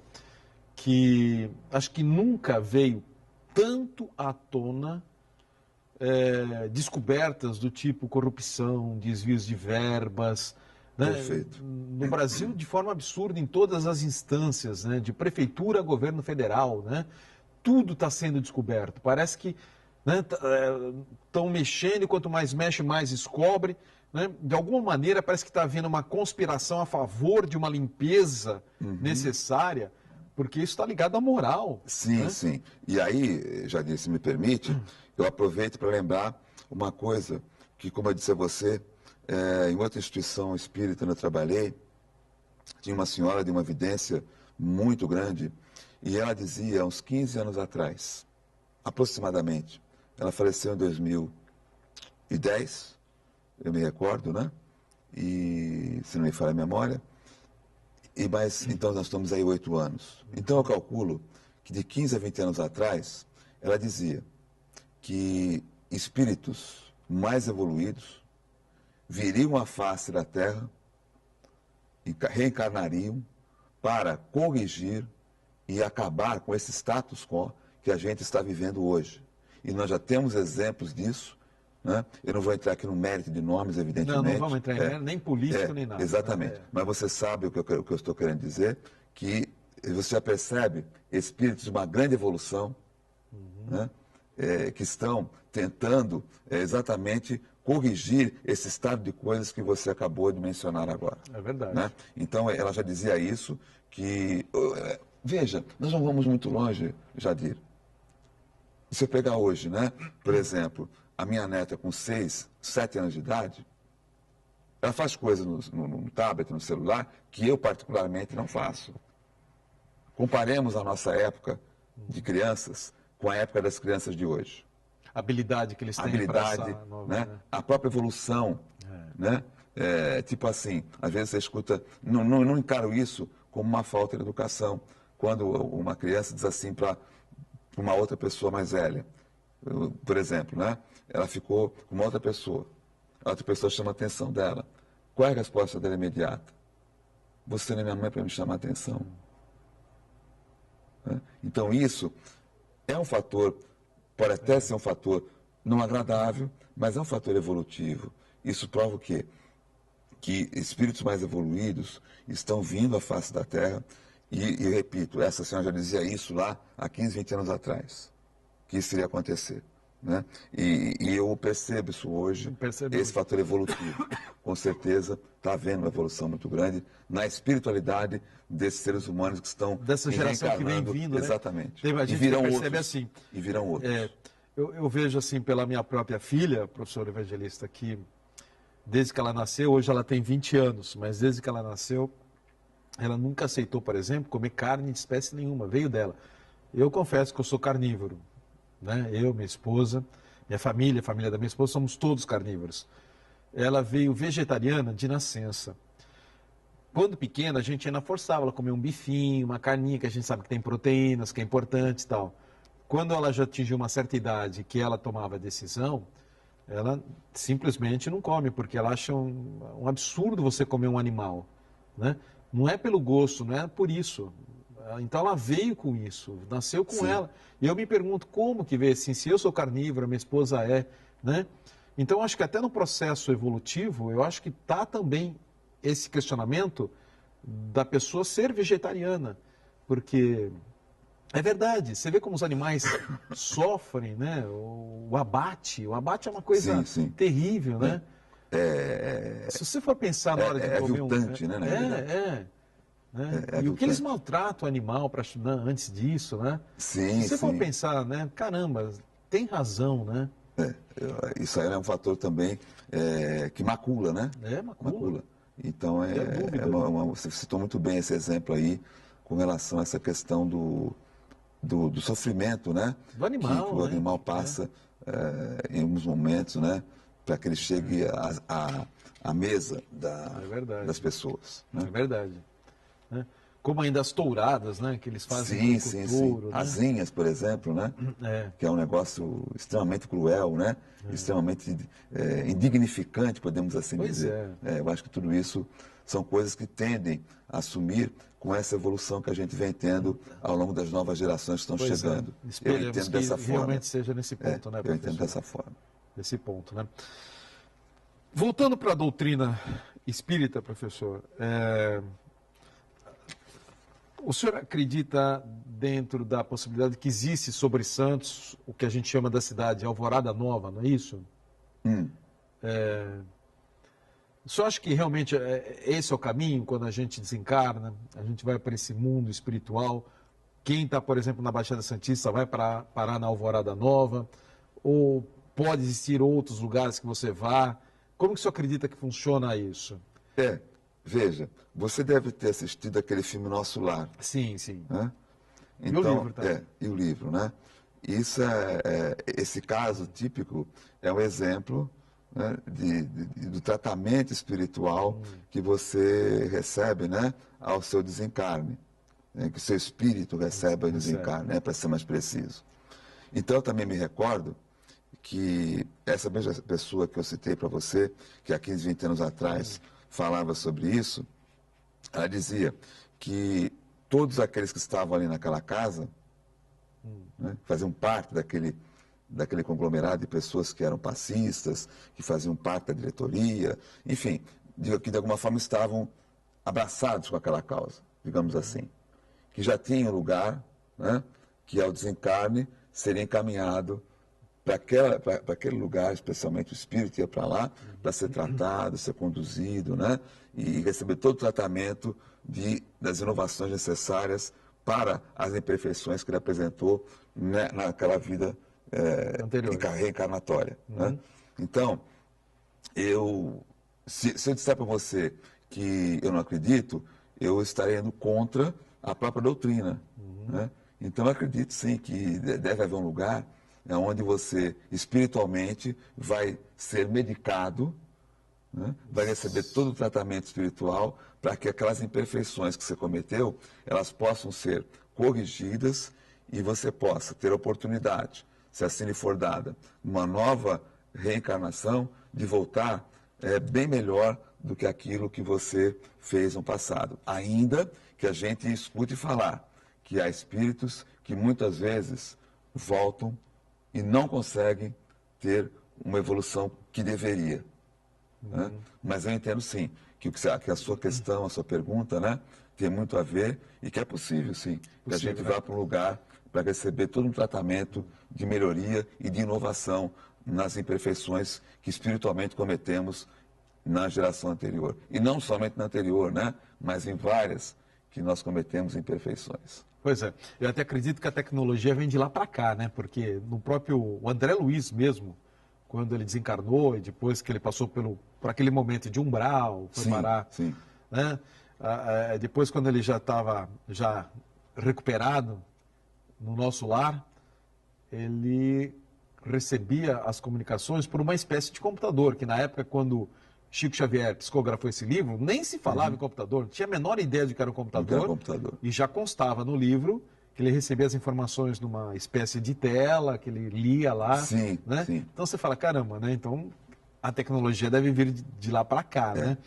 que acho que nunca veio tanto à tona descobertas do tipo corrupção, desvios de verbas, né? Perfeito. No Brasil, de forma absurda, em todas as instâncias, né? De prefeitura a governo federal, né? Tudo está sendo descoberto. Parece que estão mexendo e quanto mais mexe, mais descobre. Né? De alguma maneira, parece que está havendo uma conspiração a favor de uma limpeza necessária, porque isso está ligado à moral. Sim, né? sim. E aí, Jadir, se me permite, eu aproveito para lembrar uma coisa que, como eu disse a você, em outra instituição espírita onde eu trabalhei, tinha uma senhora de uma evidência muito grande, e ela dizia, uns 15 anos atrás, aproximadamente, ela faleceu em 2010, eu me recordo, né? E, se não me falha a memória, mas então nós estamos aí 8 anos. Então eu calculo que de 15 a 20 anos atrás, ela dizia que espíritos mais evoluídos viriam à face da Terra e reencarnariam para corrigir e acabar com esse status quo que a gente está vivendo hoje. E nós já temos exemplos disso, né? Eu não vou entrar aqui no mérito de nomes, evidentemente. Não vamos entrar em mérito, nem político, nem nada. Exatamente. Mas você sabe o que eu estou querendo dizer, que você já percebe espíritos de uma grande evolução, né? Que estão tentando exatamente corrigir esse estado de coisas que você acabou de mencionar agora. É verdade. Né? Então, ela já dizia isso, que... Veja, nós não vamos muito longe, Jadir. Se eu pegar hoje, né? Por exemplo, a minha neta com 6, 7 anos de idade, ela faz coisas no tablet, no celular, que eu particularmente não faço. Comparemos a nossa época de crianças com a época das crianças de hoje. A habilidade que eles têm para essa nova, né? A própria evolução, né? Tipo assim, às vezes você escuta, não encaro isso como uma falta de educação, quando uma criança diz assim para uma outra pessoa mais velha, por exemplo, né? Ela ficou com uma outra pessoa, a outra pessoa chama a atenção dela. Qual é a resposta dela imediata? Você não é minha mãe para me chamar a atenção. Então isso é um fator, pode até ser um fator não agradável, mas é um fator evolutivo. Isso prova o quê? Que espíritos mais evoluídos estão vindo à face da Terra e repito, essa senhora já dizia isso lá há 15, 20 anos atrás, que isso iria acontecer. Né? E eu percebo isso hoje, esse fator evolutivo. Com certeza está havendo uma evolução muito grande na espiritualidade desses seres humanos que estão dessa geração que vem vindo, exatamente. Né? A gente virão percebe outros, assim. E virão outros. Eu vejo assim pela minha própria filha, professora evangelista, que desde que ela nasceu, hoje ela tem 20 anos, mas desde que ela nasceu, ela nunca aceitou, por exemplo, comer carne de espécie nenhuma, veio dela. Eu confesso que eu sou carnívoro, né? Eu, minha esposa, minha família, a família da minha esposa, somos todos carnívoros. Ela veio vegetariana de nascença. Quando pequena, a gente ainda forçava ela a comer um bifinho, uma carninha, que a gente sabe que tem proteínas, que é importante e tal. Quando ela já atingiu uma certa idade, que ela tomava a decisão, ela simplesmente não come, porque ela acha um absurdo você comer um animal, né? Não é pelo gosto, não é por isso. Então ela veio com isso, nasceu com Sim. ela. E eu me pergunto como que veio assim, se eu sou carnívora, minha esposa é, né? Então acho que até no processo evolutivo, eu acho que está também esse questionamento da pessoa ser vegetariana, porque é verdade, você vê como os animais sofrem, né? O abate é uma coisa Sim. terrível, né? Se você for pensar na hora de comer aviltante, né, na realidade. né? E o que eles maltratam o animal antes disso, né? Sim, Se você for pensar, né? Caramba, tem razão, né? Isso aí é um fator também que macula, né? Macula. Então, você citou muito bem esse exemplo aí com relação a essa questão do sofrimento, né? Do animal, que o animal passa em alguns momentos, né? Para que ele chegue à mesa das pessoas. Né? É verdade. Né? Como ainda as touradas, né? Que eles fazem com o touro. Né? Asinhas, por exemplo, né? Que é um negócio extremamente cruel, né? Extremamente indignificante, podemos assim dizer. Eu acho que tudo isso são coisas que tendem a assumir com essa evolução que a gente vem tendo ao longo das novas gerações que estão chegando. Eu entendo dessa forma. Realmente seja nesse ponto, né, professor? Eu entendo dessa forma. Nesse ponto, né? Voltando para a doutrina espírita, professor, o senhor acredita dentro da possibilidade que existe sobre Santos o que a gente chama da cidade Alvorada Nova, não é isso? O senhor acha que realmente esse é o caminho quando a gente desencarna, a gente vai para esse mundo espiritual? Quem está, por exemplo, na Baixada Santista vai parar na Alvorada Nova? Ou pode existir outros lugares que você vá? Como que o senhor acredita que funciona isso? Veja, você deve ter assistido aquele filme Nosso Lar. Sim. Né? Então, e o livro também. E o livro, né? Isso esse caso típico é um exemplo, né, do tratamento espiritual que você recebe, né, ao seu desencarne, né, que o seu espírito recebe ao desencarne, né, para ser mais preciso. Então, eu também me recordo que essa mesma pessoa que eu citei para você, que há 15, 20 anos atrás falava sobre isso, ela dizia que todos aqueles que estavam ali naquela casa, né, faziam parte daquele conglomerado de pessoas que eram passistas, que faziam parte da diretoria, enfim, que de alguma forma estavam abraçados com aquela causa, digamos assim, que já tinham lugar, né, que ao desencarne seria encaminhado para aquele lugar, especialmente o espírito ia para lá, para ser tratado, ser conduzido, né, e receber todo o tratamento das inovações necessárias para as imperfeições que ele apresentou, né, naquela vida reencarnatória. Né? Então, se eu disser para você que eu não acredito, eu estarei indo contra a própria doutrina. Né? Então, eu acredito sim que deve haver um lugar onde você espiritualmente vai ser medicado, né? Vai receber todo o tratamento espiritual para que aquelas imperfeições que você cometeu, elas possam ser corrigidas e você possa ter a oportunidade, se assim lhe for dada, uma nova reencarnação, de voltar bem melhor do que aquilo que você fez no passado. Ainda que a gente escute falar que há espíritos que muitas vezes voltam e não conseguem ter uma evolução que deveria. Né? Mas eu entendo sim que a sua questão, a sua pergunta, né, tem muito a ver e que é possível sim, que a gente vá para um lugar para receber todo um tratamento de melhoria e de inovação nas imperfeições que espiritualmente cometemos na geração anterior. E não somente na anterior, né, mas em várias que nós cometemos imperfeições. Pois é, eu até acredito que a tecnologia vem de lá para cá, né? Porque no próprio o André Luiz mesmo, quando ele desencarnou e depois que ele passou por aquele momento de umbral, foi parar, sim. Né? Depois quando ele já estava recuperado no nosso lar, ele recebia as comunicações por uma espécie de computador, que na época quando Chico Xavier psicografou esse livro, nem se falava em computador, não tinha a menor ideia de que era um computador, e já constava no livro que ele recebia as informações numa espécie de tela, que ele lia lá, sim, né? Sim. Então você fala, caramba, né? Então a tecnologia deve vir de lá para cá, né?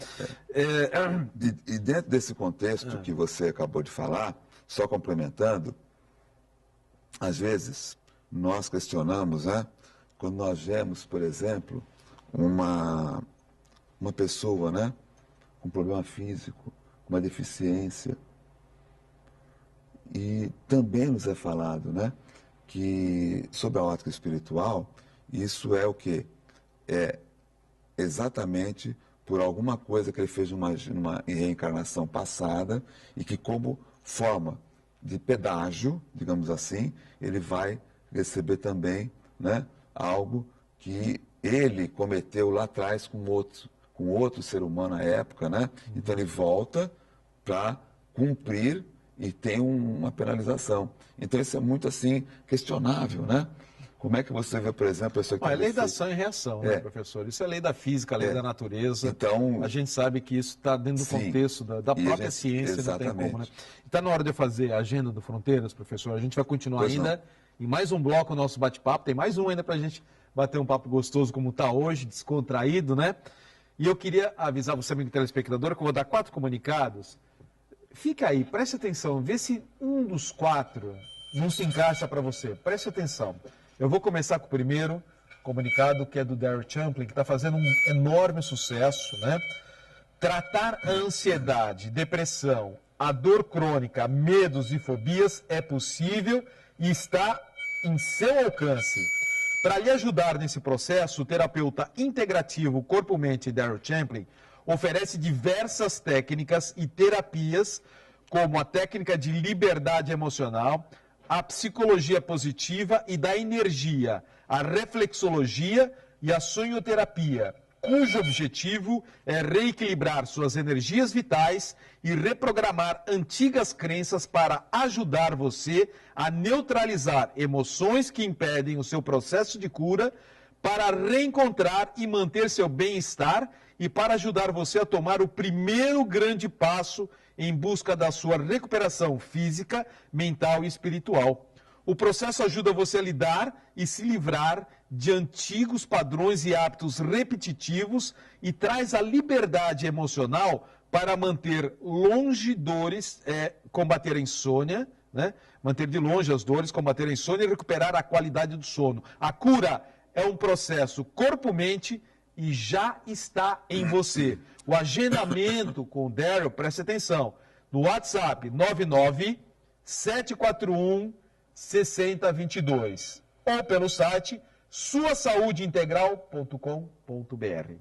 E dentro desse contexto que você acabou de falar, só complementando, às vezes nós questionamos, né? Quando nós vemos, por exemplo, uma pessoa, né, com problema físico, com uma deficiência, e também nos é falado, né, que sob a ótica espiritual, isso é o quê? É exatamente por alguma coisa que ele fez numa reencarnação passada e que como forma de pedágio, digamos assim, ele vai receber também, né, algo que ele cometeu lá atrás com outro ser humano na época, né? Então ele volta para cumprir e tem uma penalização. Então isso é muito assim questionável, né? Como é que você vê, por exemplo, a pessoa que é lei da ação e reação, né, professor? Isso é lei da física, lei da natureza. Então, a gente sabe que isso está dentro do contexto da própria ciência, exatamente. Não tem como, né? Está na hora de eu fazer a agenda do Fronteiras, professor. A gente vai continuar ainda em mais um bloco o nosso bate-papo. Tem mais um ainda para a gente bater um papo gostoso como está hoje, descontraído, né? E eu queria avisar você, amigo telespectador, que eu vou dar 4 comunicados. Fica aí, preste atenção, vê se um dos 4 não se encaixa para você. Preste atenção. Eu vou começar com o primeiro comunicado, que é do Darryl Champlin, que está fazendo um enorme sucesso, né? Tratar a ansiedade, depressão, a dor crônica, medos e fobias é possível e está em seu alcance. Para lhe ajudar nesse processo, o terapeuta integrativo Corpo-Mente Darryl Champlin oferece diversas técnicas e terapias, como a técnica de liberdade emocional, a psicologia positiva e da energia, a reflexologia e a sonhoterapia, cujo objetivo é reequilibrar suas energias vitais e reprogramar antigas crenças para ajudar você a neutralizar emoções que impedem o seu processo de cura, para reencontrar e manter seu bem-estar e para ajudar você a tomar o primeiro grande passo em busca da sua recuperação física, mental e espiritual. O processo ajuda você a lidar e se livrar de antigos padrões e hábitos repetitivos e traz a liberdade emocional para manter longe dores, combater a insônia, né? Manter de longe as dores, combater a insônia e recuperar a qualidade do sono. A cura é um processo corpo-mente e já está em você. O agendamento com o Darryl, preste atenção, no WhatsApp 99-741-6022 ou pelo site suasaudeintegral.com.br.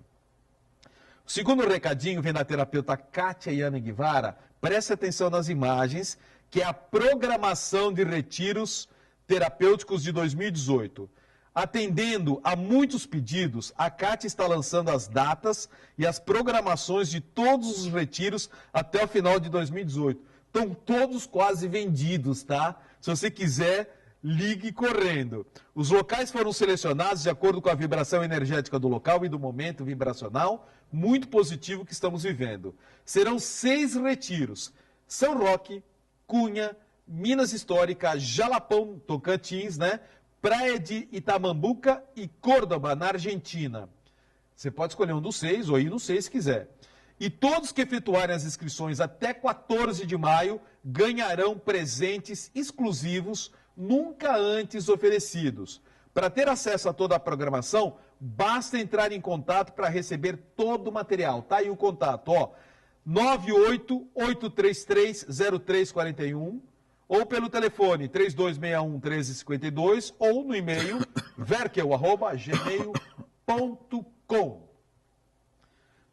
O segundo recadinho vem da terapeuta Kátia Yana Guevara. Preste atenção nas imagens, que é a programação de retiros terapêuticos de 2018. Atendendo a muitos pedidos, a Kátia está lançando as datas e as programações de todos os retiros até o final de 2018. Estão todos quase vendidos, tá? Se você quiser ligue correndo. Os locais foram selecionados de acordo com a vibração energética do local e do momento vibracional muito positivo que estamos vivendo. Serão 6 retiros: São Roque, Cunha, Minas Histórica, Jalapão, Tocantins, né? Praia de Itamambuca e Córdoba, na Argentina. Você pode escolher um dos 6 ou ir no 6 se quiser. E todos que efetuarem as inscrições até 14 de maio ganharão presentes exclusivos nunca antes oferecidos. Para ter acesso a toda a programação, basta entrar em contato para receber todo o material. Tá aí o contato, ó, 988330341 ou pelo telefone 3261-1352 ou no e-mail verkel@gmail.com.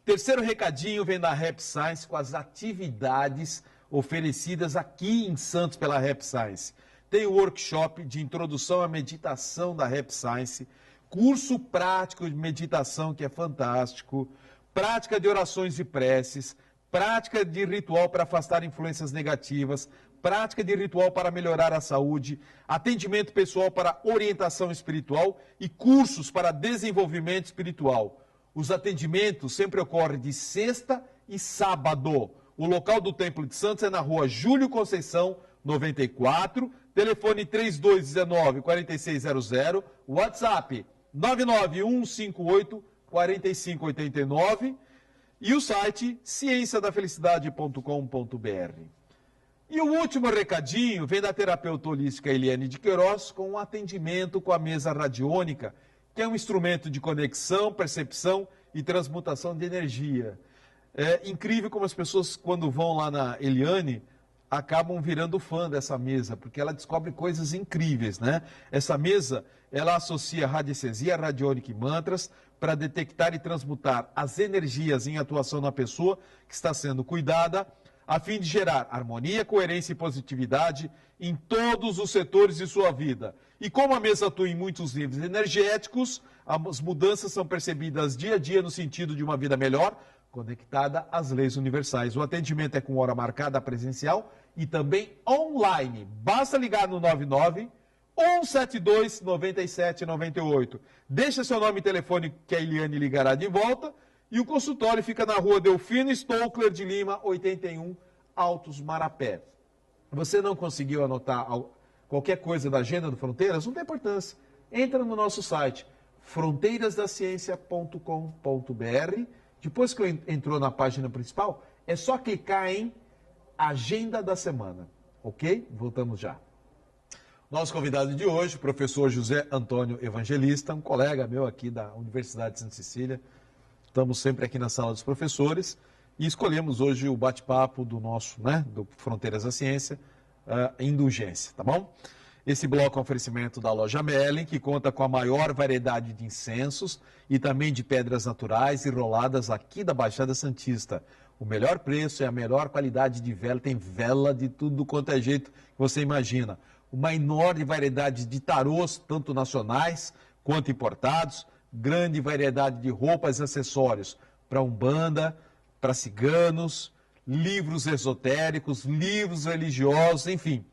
Terceiro recadinho vem da Rap Science com as atividades oferecidas aqui em Santos pela Rap Science. Tem o workshop de introdução à meditação da Rap Science, curso prático de meditação que é fantástico, prática de orações e preces, prática de ritual para afastar influências negativas, prática de ritual para melhorar a saúde, atendimento pessoal para orientação espiritual e cursos para desenvolvimento espiritual. Os atendimentos sempre ocorrem de sexta e sábado. O local do Templo de Santos é na rua Júlio Conceição, 94, telefone 3219-4600, WhatsApp 99158-4589 e o site cienciadafelicidade.com.br. E o último recadinho vem da terapeuta holística Eliane de Queiroz com um atendimento com a mesa radiônica, que é um instrumento de conexão, percepção e transmutação de energia. É incrível como as pessoas, quando vão lá na Eliane, acabam virando fã dessa mesa, porque ela descobre coisas incríveis, né? Essa mesa, ela associa radiestesia, radiônica e mantras para detectar e transmutar as energias em atuação na pessoa que está sendo cuidada, a fim de gerar harmonia, coerência e positividade em todos os setores de sua vida. E como a mesa atua em muitos níveis energéticos, as mudanças são percebidas dia a dia no sentido de uma vida melhor, conectada às leis universais. O atendimento é com hora marcada presencial e também online. Basta ligar no 99 172 9798. Deixa seu nome e telefone que a Eliane ligará de volta. E o consultório fica na rua Delfino Stockler de Lima, 81, Altos Marapé. Você não conseguiu anotar qualquer coisa da agenda do Fronteiras? Não tem importância. Entra no nosso site, fronteirasdaciencia.com.br. Depois que entrou na página principal, é só clicar em Agenda da Semana. Ok? Voltamos já. Nosso convidado de hoje, o professor José Antônio Evangelista, um colega meu aqui da Universidade de Santa Cecília. Estamos sempre aqui na sala dos professores e escolhemos hoje o bate-papo do nosso, do Fronteiras da Ciência, Indulgência, tá bom? Esse bloco é um oferecimento da loja Mellen, que conta com a maior variedade de incensos e também de pedras naturais e roladas aqui da Baixada Santista. O melhor preço e a melhor qualidade de vela, tem vela de tudo quanto é jeito que você imagina. Uma enorme variedade de tarôs, tanto nacionais quanto importados, grande variedade de roupas e acessórios para umbanda, para ciganos, livros esotéricos, livros religiosos, enfim,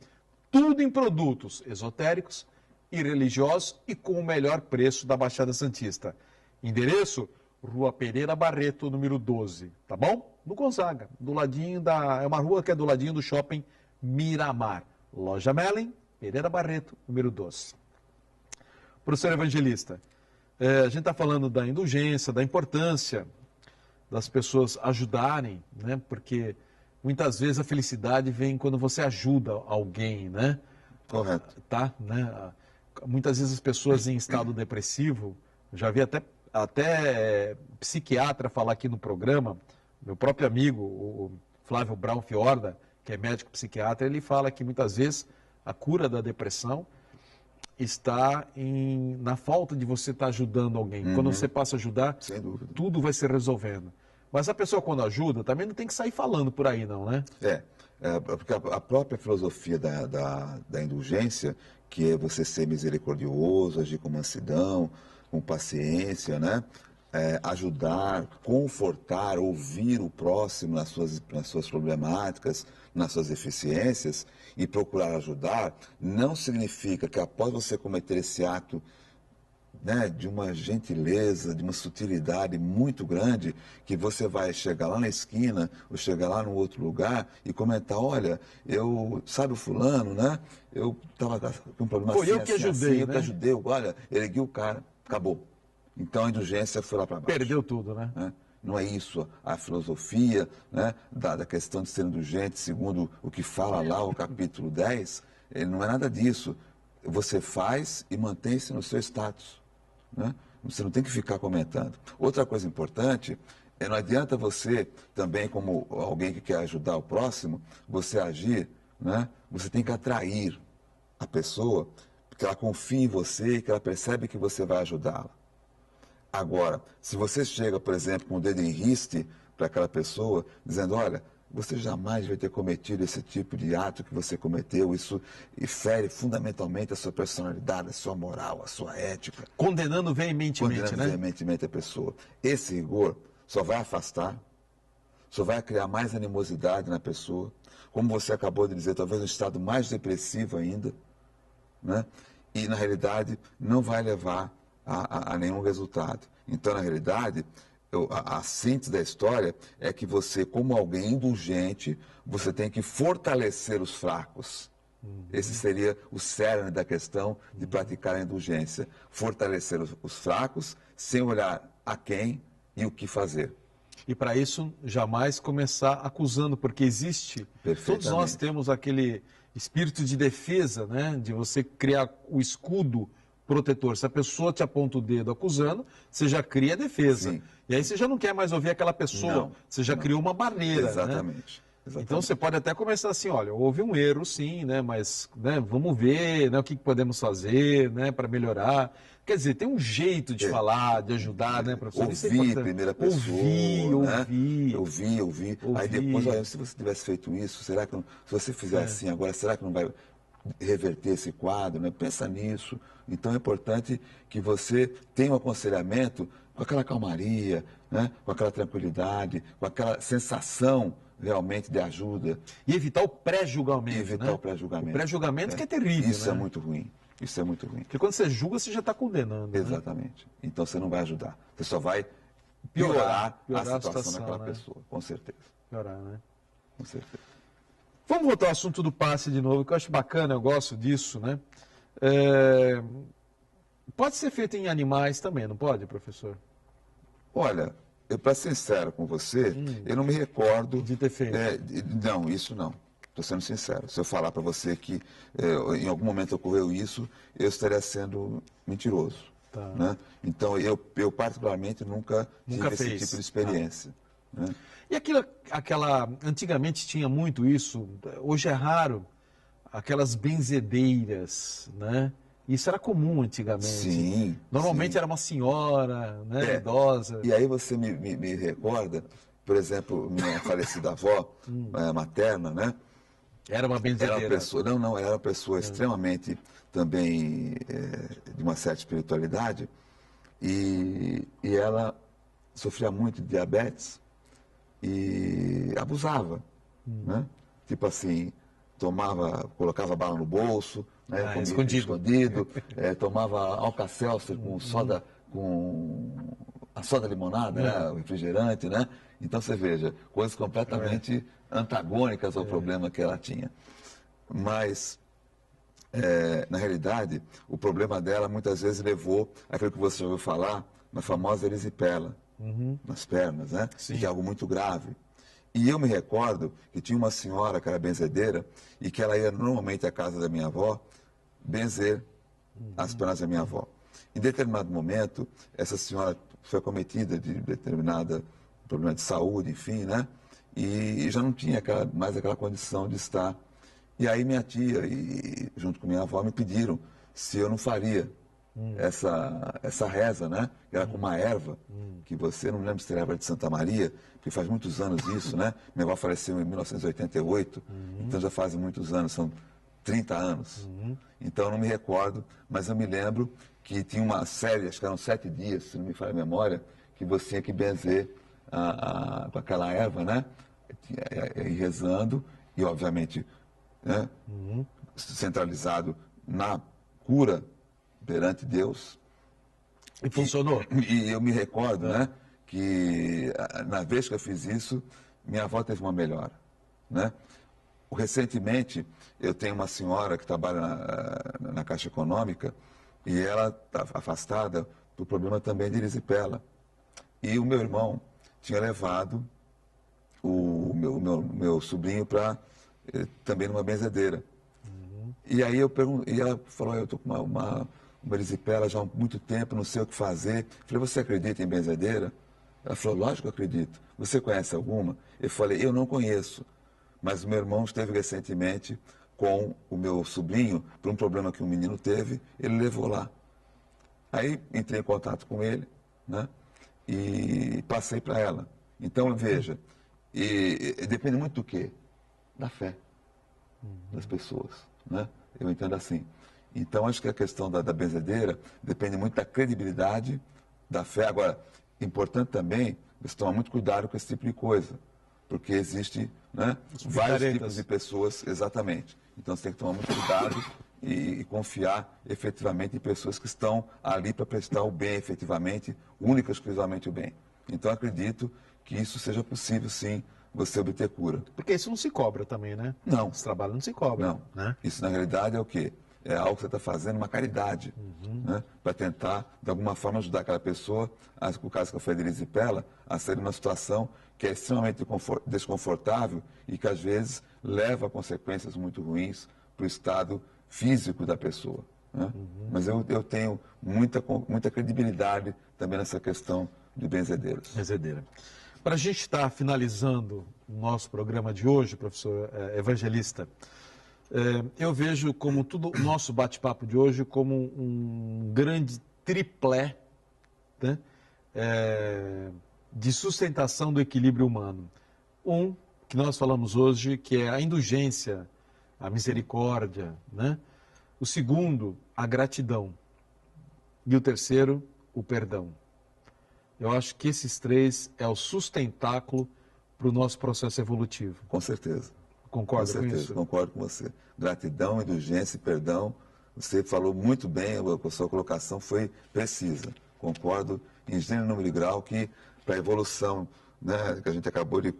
tudo em produtos esotéricos e religiosos e com o melhor preço da Baixada Santista. Endereço, Rua Pereira Barreto, número 12, tá bom? No Gonzaga, do ladinho é uma rua que é do ladinho do shopping Miramar. Loja Mellen, Pereira Barreto, número 12. Professor Evangelista, a gente está falando da indulgência, da importância das pessoas ajudarem, né? Porque muitas vezes a felicidade vem quando você ajuda alguém, né? Correto. Tá, né? Muitas vezes as pessoas em estado depressivo, já vi até psiquiatra falar aqui no programa, meu próprio amigo, o Flávio Brown Fiorda, que é médico psiquiatra, ele fala que muitas vezes a cura da depressão está na falta de você estar ajudando alguém. Quando você passa a ajudar, Sem dúvida. tudo vai se resolvendo. Mas a pessoa, quando ajuda, também não tem que sair falando por aí, não, né? Porque a própria filosofia da indulgência, que é você ser misericordioso, agir com mansidão, com paciência, né? ajudar, confortar, ouvir o próximo nas suas problemáticas, nas suas deficiências e procurar ajudar, não significa que após você cometer esse ato, né, de uma gentileza, de uma sutilidade muito grande, que você vai chegar lá na esquina ou chegar lá no outro lugar e comentar, olha, sabe o fulano, né? Eu estava com um problema Foi assim, eu que assim, ajudei, assim, eu né? que ajudei, olha, ergui o cara, acabou. Então a indulgência foi lá para baixo. Perdeu tudo, né? Né? Não é isso a filosofia, né, da questão de ser indulgente, segundo o que fala lá o capítulo 10, não é nada disso. Você faz e mantém-se no seu status. Né? Você não tem que ficar comentando. Outra coisa importante não adianta você também, como alguém que quer ajudar o próximo, você agir, né? Você tem que atrair a pessoa, porque ela confia em você e que ela percebe que você vai ajudá-la. Agora, se você chega, por exemplo, com o dedo em riste para aquela pessoa, dizendo, olha, você jamais vai ter cometido esse tipo de ato que você cometeu, isso fere fundamentalmente a sua personalidade, a sua moral, a sua ética. Condenando veementemente, Condenando né? veementemente a pessoa. Esse rigor só vai afastar, só vai criar mais animosidade na pessoa, como você acabou de dizer, talvez um estado mais depressivo ainda, né? E na realidade não vai levar a nenhum resultado. Então, na realidade, a síntese da história é que você, como alguém indulgente, você tem que fortalecer os fracos. Esse seria o cerne da questão de praticar a indulgência. Fortalecer os fracos, sem olhar a quem e o que fazer. E para isso, jamais começar acusando, porque existe, todos nós temos aquele espírito de defesa, né? De você criar o escudo protetor. Se a pessoa te aponta o dedo acusando, você já cria a defesa. Sim. E aí você já não quer mais ouvir aquela pessoa, Não, você já criou uma barreira. Exatamente. Né? Exatamente. Então você pode até começar assim, olha, houve um erro sim, né? Mas né, vamos ver, né, o que podemos fazer, né, para melhorar. Quer dizer, tem um jeito de falar, de ajudar, né, professor? Ouvir primeira pessoa, ouvir. Aí depois, olha, se você tivesse feito isso, será que não, se você fizer assim agora, será que não vai reverter esse quadro? Né? Pensa nisso. Então é importante que você tenha um aconselhamento com aquela calmaria, né? Com aquela tranquilidade, com aquela sensação realmente de ajuda. E evitar o pré-julgamento. Evitar o pré-julgamento. O pré-julgamento que é terrível. Isso né? é muito ruim. Isso é muito ruim. Porque quando você julga, você já está condenando. Exatamente. Né? Então você não vai ajudar. Você só vai piorar a situação daquela pessoa, com certeza. Piorar, né? Com certeza. Vamos voltar ao assunto do passe de novo, que eu acho bacana, eu gosto disso, né? Pode ser feito em animais também, não pode, professor? Olha, para ser sincero com você, eu não me recordo... De ter feito. Não, isso não. Estou sendo sincero. Se eu falar para você que em algum momento ocorreu isso, eu estaria sendo mentiroso. Tá. Né? Então, eu particularmente nunca tive esse tipo de experiência. Né? E antigamente tinha muito isso, hoje é raro, aquelas benzedeiras, né? Isso era comum antigamente. Sim. Normalmente era uma senhora, né, idosa. E aí você me recorda, por exemplo, minha falecida avó materna, né? Era uma benzedeira. Era uma pessoa, ela era uma pessoa extremamente também de uma certa espiritualidade e ela sofria muito de diabetes e abusava, né? Tipo assim, colocava bala no bolso, né? Comia escondido, tomava Alka-Seltzer com soda, com a soda limonada, né? O refrigerante, né? Então você veja, coisas completamente antagônicas ao problema que ela tinha. Mas, na realidade, o problema dela muitas vezes levou àquilo que você ouviu falar, na famosa erisipela, nas pernas, né? Sim. Que é algo muito grave. E eu me recordo que tinha uma senhora que era benzedeira e que ela ia normalmente à casa da minha avó benzer as pernas da minha avó. Em determinado momento, essa senhora foi acometida de determinado problema de saúde, enfim, né? E já não tinha mais aquela condição de estar. E aí minha tia, junto com minha avó, me pediram se eu não faria essa reza, né? Era com uma erva, que você, não lembro se era erva de Santa Maria, porque faz muitos anos isso, né? Minha avó faleceu em 1988, então já fazem muitos anos, são 30 anos. Então eu não me recordo, mas eu me lembro que tinha uma série, acho que eram 7 dias, se não me falha a memória, que você tinha que benzer com aquela erva, né? E rezando, e obviamente, né? Centralizado na cura perante Deus. E funcionou? E eu me recordo, né, que na vez que eu fiz isso, minha avó teve uma melhora, né? Recentemente, eu tenho uma senhora que trabalha na Caixa Econômica e ela está afastada por problema também de erisipela. E o meu irmão tinha levado o meu sobrinho para também numa benzedeira. E aí e ela falou, eu estou com uma erisipela já há muito tempo, não sei o que fazer. Eu falei, você acredita em benzedeira? Ela falou, lógico que eu acredito. Você conhece alguma? Eu falei, eu não conheço. Mas o meu irmão esteve recentemente com o meu sobrinho, por um problema que um menino teve, ele levou lá. Aí entrei em contato com ele, né? E passei para ela. Então, veja, e depende muito do quê? Da fé das pessoas, né? Eu entendo assim. Então, acho que a questão da benzedeira depende muito da credibilidade, da fé. Agora, importante também, você tomar muito cuidado com esse tipo de coisa, porque existe, né, vários tipos de pessoas, exatamente. Então, você tem que tomar muito cuidado e confiar efetivamente em pessoas que estão ali para prestar o bem efetivamente, única e exclusivamente o bem. Então, acredito que isso seja possível, sim, você obter cura. Porque isso não se cobra também, né? Não. Esse trabalho não se cobra. Não. Né? Isso, na realidade, é o quê? É algo que você está fazendo, uma caridade, né? Para tentar, de alguma forma, ajudar aquela pessoa, no caso que eu falei de erisipela, a sair de uma situação que é extremamente desconfortável e que, às vezes, leva a consequências muito ruins para o estado físico da pessoa. Né? Mas eu tenho muita credibilidade também nessa questão de benzedeiras. Benzedeira. Para a gente estar finalizando o nosso programa de hoje, professor evangelista, eu vejo como tudo o nosso bate-papo de hoje como um grande triplé, né, de sustentação do equilíbrio humano. Um, que nós falamos hoje, que é a indulgência, a misericórdia, né? O segundo, a gratidão. E o terceiro, o perdão. Eu acho que esses três é o sustentáculo para o nosso processo evolutivo. Com certeza. Concorda com certeza, isso? Concordo com você. Gratidão, indulgência e perdão. Você falou muito bem, a sua colocação foi precisa. Concordo em gênero, número e grau que para a evolução, né, que a gente acabou de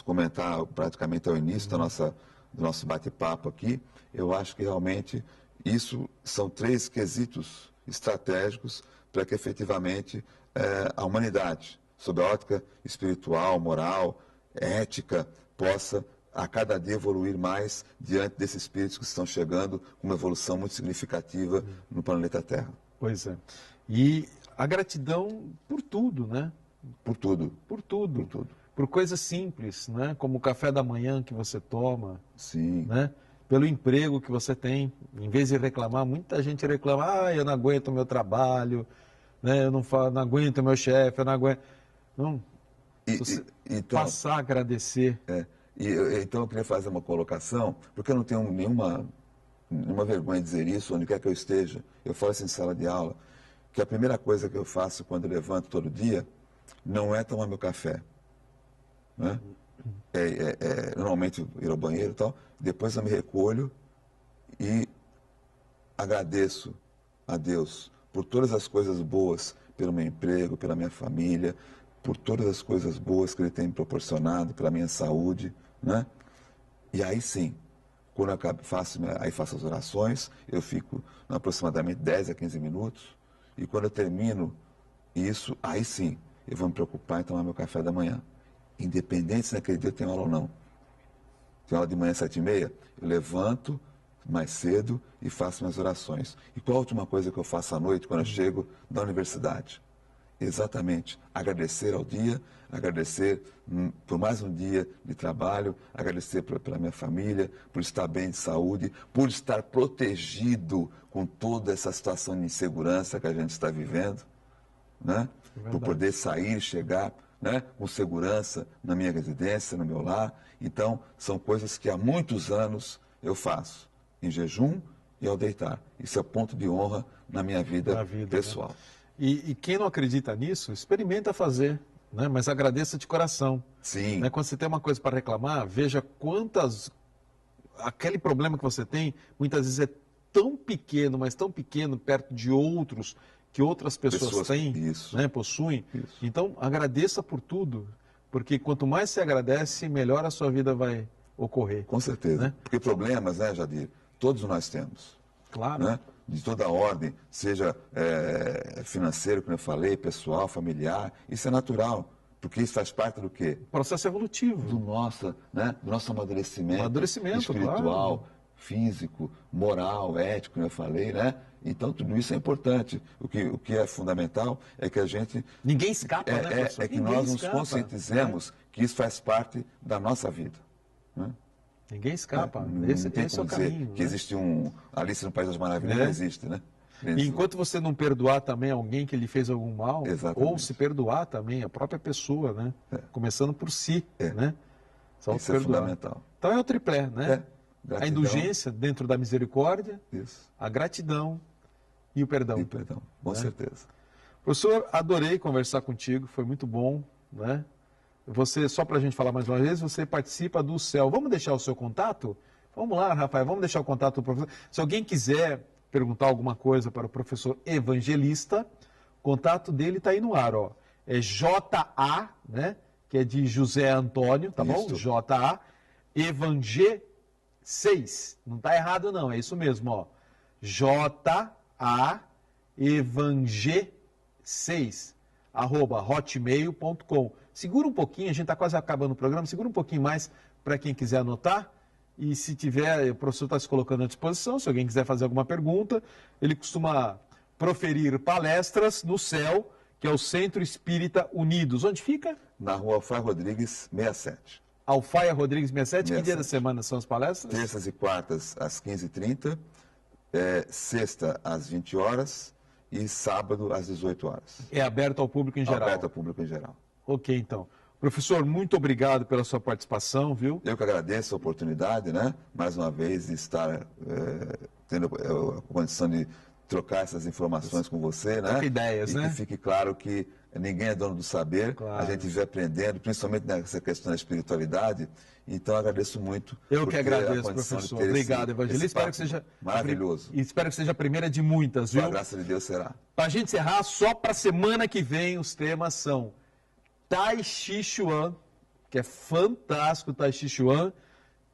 comentar praticamente ao início do nosso bate-papo aqui, eu acho que realmente isso são três quesitos estratégicos para que efetivamente a humanidade, sob a ótica espiritual, moral, ética, possa a cada dia evoluir mais diante desses espíritos que estão chegando com uma evolução muito significativa no planeta Terra. Pois é. E a gratidão por tudo, né? Por tudo. Por tudo. Por tudo. Por coisas simples, né? Como o café da manhã que você toma. Sim. Né? Pelo emprego que você tem. Em vez de reclamar, muita gente reclama, eu não aguento o meu trabalho, né? Eu não aguento o meu chefe, eu não aguento. Não. Então, passar a agradecer. Então eu queria fazer uma colocação, porque eu não tenho nenhuma vergonha de dizer isso, onde quer que eu esteja. Eu falo isso em sala de aula, que a primeira coisa que eu faço quando eu levanto todo dia não é tomar meu café. Né? Normalmente ir ao banheiro e tal, depois eu me recolho e agradeço a Deus por todas as coisas boas, pelo meu emprego, pela minha família, por todas as coisas boas que Ele tem me proporcionado, pela minha saúde, né? E aí sim, quando eu faço as orações, eu fico aproximadamente 10 a 15 minutos, e quando eu termino isso, aí sim, eu vou me preocupar em tomar meu café da manhã. Independente se naquele dia eu tenho aula ou não. Tenho aula de manhã às 7h30, eu levanto mais cedo e faço minhas orações. E qual a última coisa que eu faço à noite, quando eu chego da universidade? Exatamente, agradecer ao dia, agradecer por mais um dia de trabalho, agradecer pela minha família, por estar bem de saúde, por estar protegido com toda essa situação de insegurança que a gente está vivendo, né? Por poder sair, chegar, né, com segurança na minha residência, no meu lar. Então, são coisas que há muitos anos eu faço, em jejum e ao deitar. Isso é ponto de honra na minha vida pessoal. Né? E quem não acredita nisso, experimenta fazer, né? Mas agradeça de coração. Sim. Né? Quando você tem uma coisa para reclamar, veja quantas... Aquele problema que você tem, muitas vezes é tão pequeno, mas tão pequeno perto de outros, que outras pessoas têm, isso. Né? Possuem. Isso. Então, agradeça por tudo, porque quanto mais você agradece, melhor a sua vida vai ocorrer. Com certeza. Né? Porque problemas, né, Jadir, todos nós temos. Claro. Né? De toda ordem, seja financeiro, como eu falei, pessoal, familiar, isso é natural, porque isso faz parte do quê? Processo evolutivo. Do nosso amadurecimento espiritual, claro. físico, moral, ético, como eu falei, né? Então, tudo isso é importante. O que é fundamental é que a gente... Ninguém escapa, né, professor? É que nós nos conscientizemos que isso faz parte da nossa vida, né? Ninguém escapa. Esse é o caminho. Que existe Alice no País das Maravilhas, não existe, né? E enquanto você não perdoar também alguém que lhe fez algum mal, Exatamente. ou se perdoar também a própria pessoa, né? Começando por si, né? Isso é fundamental. Então é o triplé, né? Gratidão. A indulgência dentro da misericórdia, a gratidão e o perdão. Com certeza. Professor, adorei conversar contigo, foi muito bom, né? Você, só para a gente falar mais uma vez, você participa do CEL. Vamos deixar o seu contato? Vamos lá, Rafael, vamos deixar o contato do professor. Se alguém quiser perguntar alguma coisa para o professor Evangelista, o contato dele está aí no ar, ó. É JA, né? Que é de José Antônio, tá bom? JA, Evangé 6. Não está errado não, é isso mesmo, ó. JA, Evangé 6, @hotmail.com. Segura um pouquinho, a gente está quase acabando o programa, segura um pouquinho mais para quem quiser anotar. E se tiver, o professor está se colocando à disposição, se alguém quiser fazer alguma pergunta. Ele costuma proferir palestras no CEL, que é o Centro Espírita Unidos. Onde fica? Na Rua Alfaia Rodrigues, 67. Alfaia Rodrigues 67. Que dia da semana são as palestras? Terças e quartas, às 15h30, sexta, às 20 horas e sábado, às 18 horas. É aberto ao público em geral? Aberto ao público em geral. Ok, então. Professor, muito obrigado pela sua participação, viu? Eu que agradeço a oportunidade, né? Mais uma vez, de estar tendo a condição de trocar essas informações com você, né? Troca ideias, né? E que fique claro que ninguém é dono do saber, claro. A gente vive aprendendo, principalmente nessa questão da espiritualidade. Então, agradeço muito. Eu que agradeço, professor. Obrigado, Evangelista. Espero que seja maravilhoso. E espero que seja a primeira de muitas, viu? Com a graça de Deus será. Para a gente encerrar, só para a semana que vem, os temas são Tai Chi Chuan, que é fantástico, Tai Chi Chuan,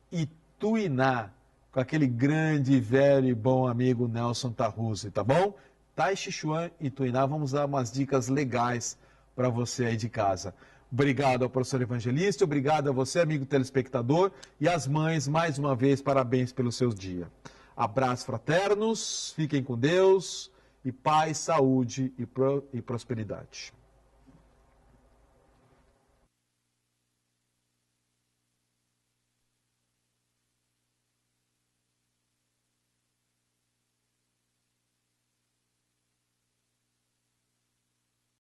e Tuiná, com aquele grande, velho e bom amigo Nelson Tarruzzi, tá bom? Tai Chi Chuan e Tuiná, vamos dar umas dicas legais para você aí de casa. Obrigado ao professor Evangelista, obrigado a você, amigo telespectador, e às mães, mais uma vez, parabéns pelo seu dia. Abraços fraternos, fiquem com Deus, e paz, saúde e prosperidade.